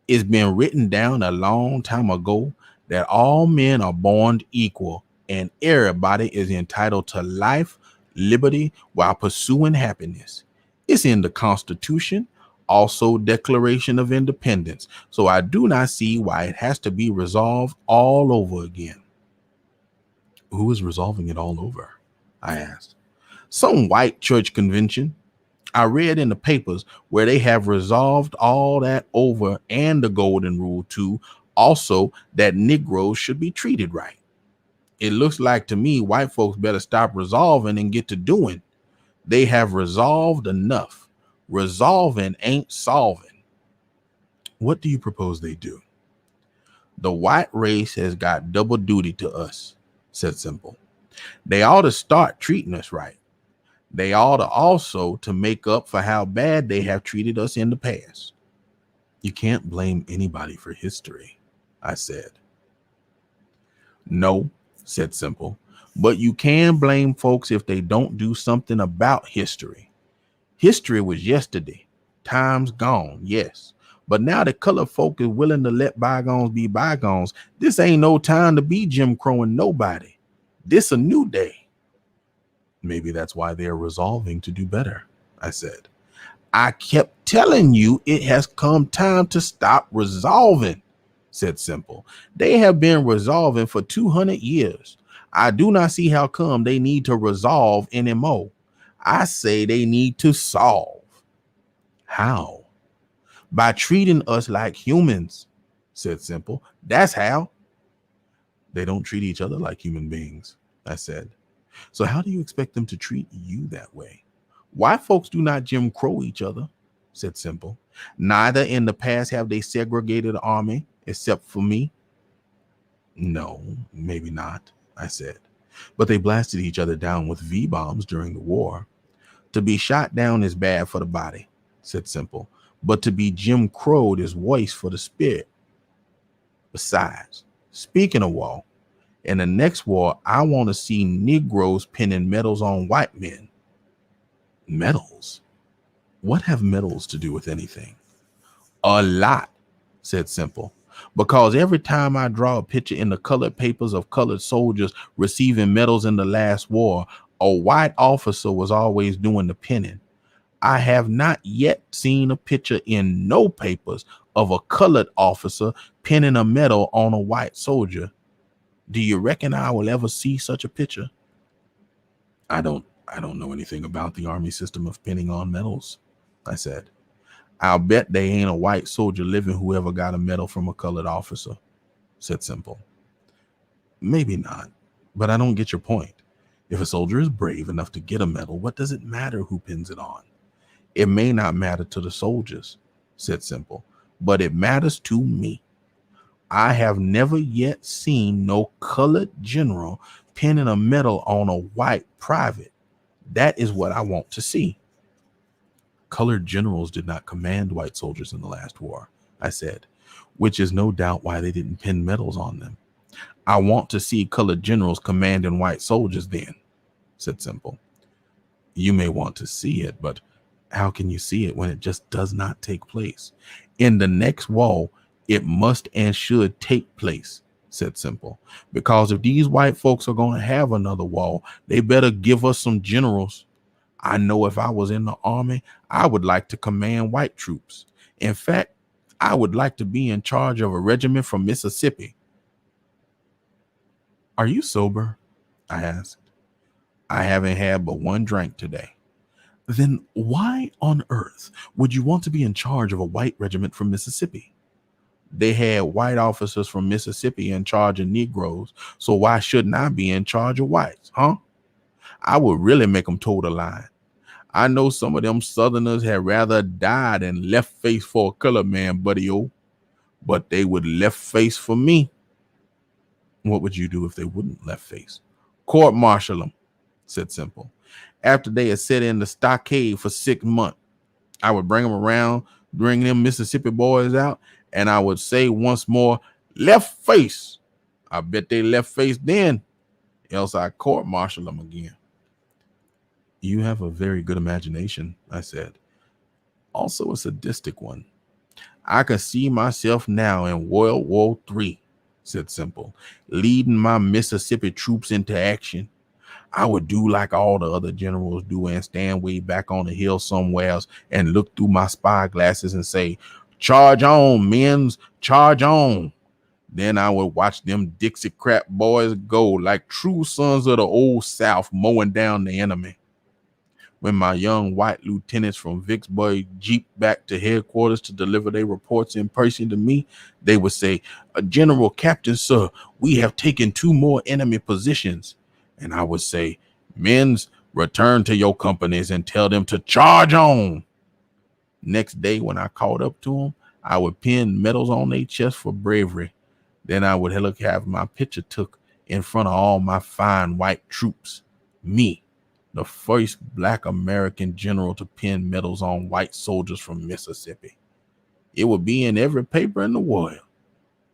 it's been written down a long time ago that all men are born equal and everybody is entitled to life, liberty, while pursuing happiness. It's in the Constitution, also Declaration of Independence, so I do not see why it has to be resolved all over again. Who is resolving it all over? I asked. Some white church convention. I read in the papers where they have resolved all that over and the golden rule too, Also, that Negroes should be treated right. It looks like to me white folks better stop resolving and get to doing. They have resolved enough. Resolving ain't solving. What do you propose they do? The white race has got double duty to us, said Simple. They ought to start treating us right. They ought to also to make up for how bad they have treated us in the past. You can't blame anybody for history, I said. No, said Simple, but you can blame folks if they don't do something about history. History was yesterday. Time's gone, yes. But now the colored folk is willing to let bygones be bygones. This ain't no time to be Jim Crowing nobody. This a new day. Maybe that's why they're resolving to do better, I said. I kept telling you it has come time to stop resolving, said Simple. They have been resolving for 200 years. I do not see how come they need to resolve anymore. I say they need to solve. How? By treating us like humans, said Simple. That's how. They don't treat each other like human beings, I said. So how do you expect them to treat you that way? White folks do not Jim Crow each other, said Simple. Neither in the past have they segregated the army, except for me. No, maybe not, I said. But they blasted each other down with V-bombs during the war. To be shot down is bad for the body, said Simple. But to be Jim Crowed is worse for the spirit. Besides, speaking of war, in the next war, I want to see Negroes pinning medals on white men. Medals? What have medals to do with anything? A lot, said Simple. Because every time I draw a picture in the colored papers of colored soldiers receiving medals in the last war, a white officer was always doing the pinning. I have not yet seen a picture in no papers of a colored officer pinning a medal on a white soldier. Do you reckon I will ever see such a picture? I don't know anything about the army system of pinning on medals, I said. I'll bet they ain't a white soldier living who ever got a medal from a colored officer, said Simple. Maybe not, but I don't get your point. If a soldier is brave enough to get a medal, what does it matter who pins it on? It may not matter to the soldiers, said Simple, but it matters to me. I have never yet seen no colored general pinning a medal on a white private. That is what I want to see. Colored generals did not command white soldiers in the last war, I said, which is no doubt why they didn't pin medals on them. I want to see colored generals commanding white soldiers then, said Simple. You may want to see it, but how can you see it when it just does not take place? In the next war, it must and should take place, said Simple. Because if these white folks are going to have another war, they better give us some generals. I know if I was in the army, I would like to command white troops. In fact, I would like to be in charge of a regiment from Mississippi. Are you sober? I asked. I haven't had but one drink today. Then why on earth would you want to be in charge of a white regiment from Mississippi? They had white officers from Mississippi in charge of Negroes, so why shouldn't I be in charge of whites, huh? I would really make them toe the line. I know some of them Southerners had rather died than left face for a colored man, buddy-o, but they would left face for me. What would you do if they wouldn't left face? Court-martial them, said Simple. After they had sat in the stockade for 6 months, I would bring them around, bring them Mississippi boys out, and I would say once more, left face. I bet they left face then, else I court-martial them again. You have a very good imagination, I said. Also a sadistic one. I can see myself now in World War III, said Simple, leading my Mississippi troops into action. I would do like all the other generals do and stand way back on the hill somewhere else and look through my spy glasses and say, charge on, men's, charge on. Then I would watch them Dixie crap boys go like true sons of the old South mowing down the enemy. when my young white lieutenants from Vicksburg jeep back to headquarters to deliver their reports in person to me, they would say, General Captain, sir, we have taken 2 more enemy positions. And I would say, men's, return to your companies and tell them to charge on. Next day, when I caught up to them, I would pin medals on their chest for bravery. Then I would have my picture took in front of all my fine white troops. Me, the first Black American general to pin medals on white soldiers from Mississippi. It would be in every paper in the world.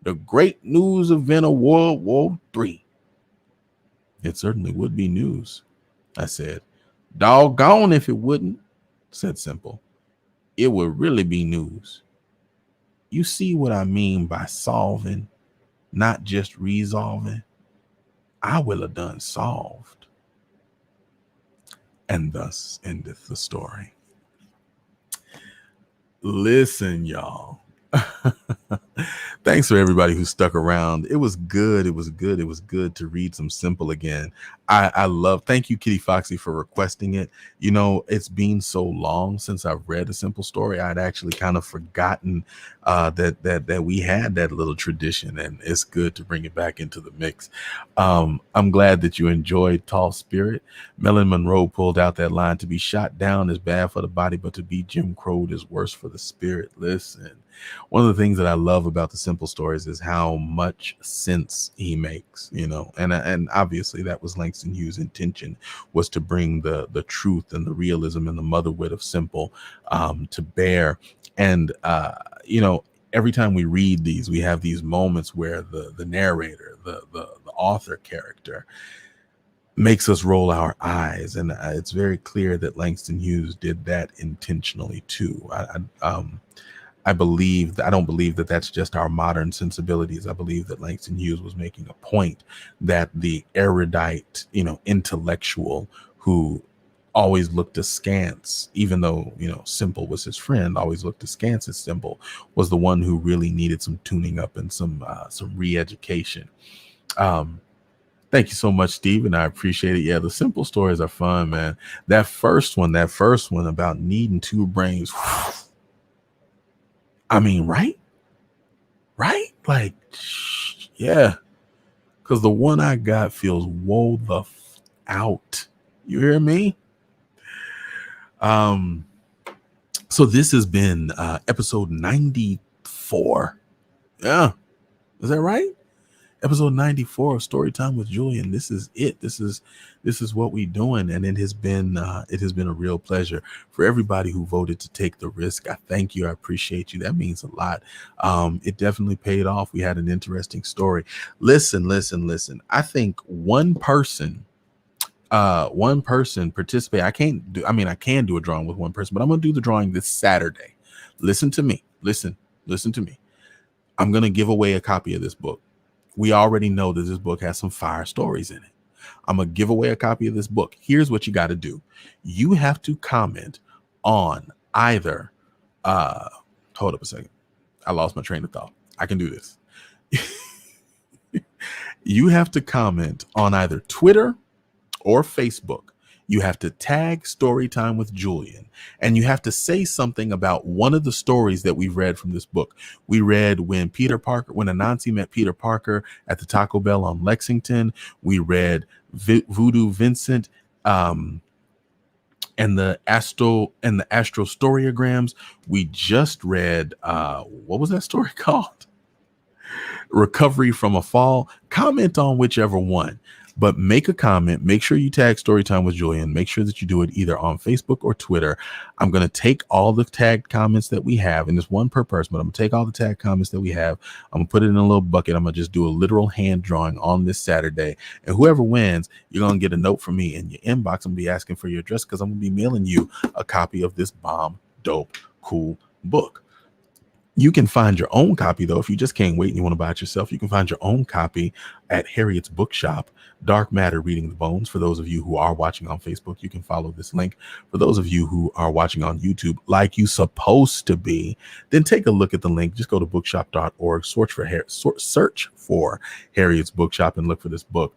The great news event of World War III. It certainly would be news, I said. Doggone if it wouldn't, said Simple. It would really be news. You see what I mean by solving, not just resolving? I will have done solved. And thus endeth the story. Listen, y'all. Thanks for everybody who stuck around. It was good. It was good. It was good to read some Simple again. I love, thank you, Kitty Foxy, for requesting it. You know, it's been so long since I've read a Simple story. I'd actually kind of forgotten that we had that little tradition, and it's good to bring it back into the mix. I'm glad that you enjoyed Tall Spirit. Marilyn Monroe pulled out that line, to be shot down is bad for the body, but to be Jim Crowed is worse for the spirit. Listen, one of the things that I love about the Simple stories is how much sense he makes, you know, and obviously that was Langston Hughes' intention, was to bring the truth and the realism and the motherwit of Simple to bear. And you know, every time we read these, we have these moments where the narrator, the author character, makes us roll our eyes, and it's very clear that Langston Hughes did that intentionally too. I don't believe that that's just our modern sensibilities. I believe that Langston Hughes was making a point that the erudite, you know, intellectual who always looked askance, even though, you know, Simple was his friend, always looked askance at Simple, was the one who really needed some tuning up and some re-education. Thank you so much, Steve, and I appreciate it. Yeah, the Simple stories are fun, man. That first one about needing 2 brains. I mean, right? Like, yeah. Because the one I got feels woe the out. You hear me? So this has been episode 94. Yeah. Is that right? Episode 94 of Storytime with Julian. This is it. This is what we're doing, and it has been a real pleasure. For everybody who voted to take the risk, I thank you. I appreciate you. That means a lot. It definitely paid off. We had an interesting story. Listen. I think one person participate. I can do a drawing with one person, but I'm gonna do the drawing this Saturday. Listen to me. Listen to me. I'm gonna give away a copy of this book. We already know that this book has some fire stories in it. I'm going to give away a copy of this book. Here's what you got to do. You have to comment on either, hold up a second. I lost my train of thought. I can do this. You have to comment on either Twitter or Facebook. You have to tag Storytime with Julian, and you have to say something about one of the stories that we've read from this book. We read when Anansi met Peter Parker at the Taco Bell on Lexington. We read Voodoo Vincent and the Astro Storyograms. We just read what was that story called? Recovery from a Fall. Comment on whichever one. But make a comment. Make sure you tag Storytime with Julian. Make sure that you do it either on Facebook or Twitter. I'm going to take all the tagged comments that we have, and it's one per person, but I'm going to take all the tagged comments that we have. I'm going to put it in a little bucket. I'm going to just do a literal hand drawing on this Saturday. And whoever wins, you're going to get a note from me in your inbox. I'm going to be asking for your address because I'm going to be mailing you a copy of this bomb, dope, cool book. You can find your own copy, though. If you just can't wait and you want to buy it yourself, you can find your own copy at Harriet's Bookshop, Dark Matter Reading the Bones. For those of you who are watching on Facebook, you can follow this link. For those of you who are watching on YouTube, like you supposed to be, then take a look at the link. Just go to bookshop.org, search for Harriet's Bookshop, and look for this book.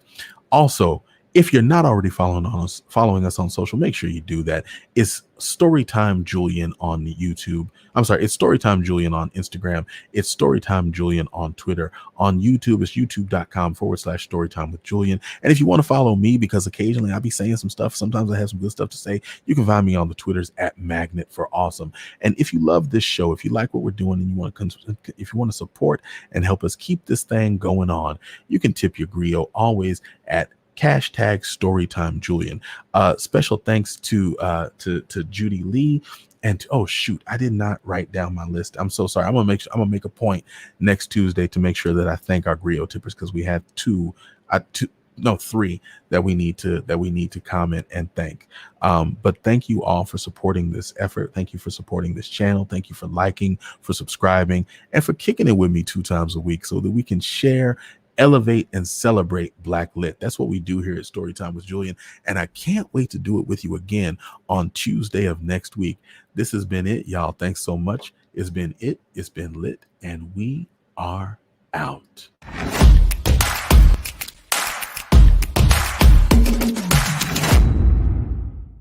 Also, If you're not already following us on social, make sure you do that. It's Storytime Julian on YouTube. I'm sorry, it's Storytime Julian on Instagram. It's Storytime Julian on Twitter. On YouTube, it's youtube.com/Storytime with Julian. And if you want to follow me, because occasionally I'll be saying some stuff, sometimes I have some good stuff to say, you can find me on the Twitters at Magnet for Awesome. And if you love this show, if you like what we're doing, and if you want to support and help us keep this thing going on, you can tip your griot always at #Storytime Julian. Special thanks to Judy Lee. And oh shoot, I did not write down my list. I'm so sorry. I'm gonna make a point next Tuesday to make sure that I thank our griot tippers, because we had three that we need to comment and thank. But thank you all for supporting this effort. Thank you for supporting this channel. Thank you for liking, for subscribing, and for kicking it with me 2 times a week so that we can share, elevate, and celebrate Black Lit. That's what we do here at Storytime with Julian, and I can't wait to do it with you again on Tuesday of next week. This has been it, y'all. Thanks so much. It's been lit, and we are out.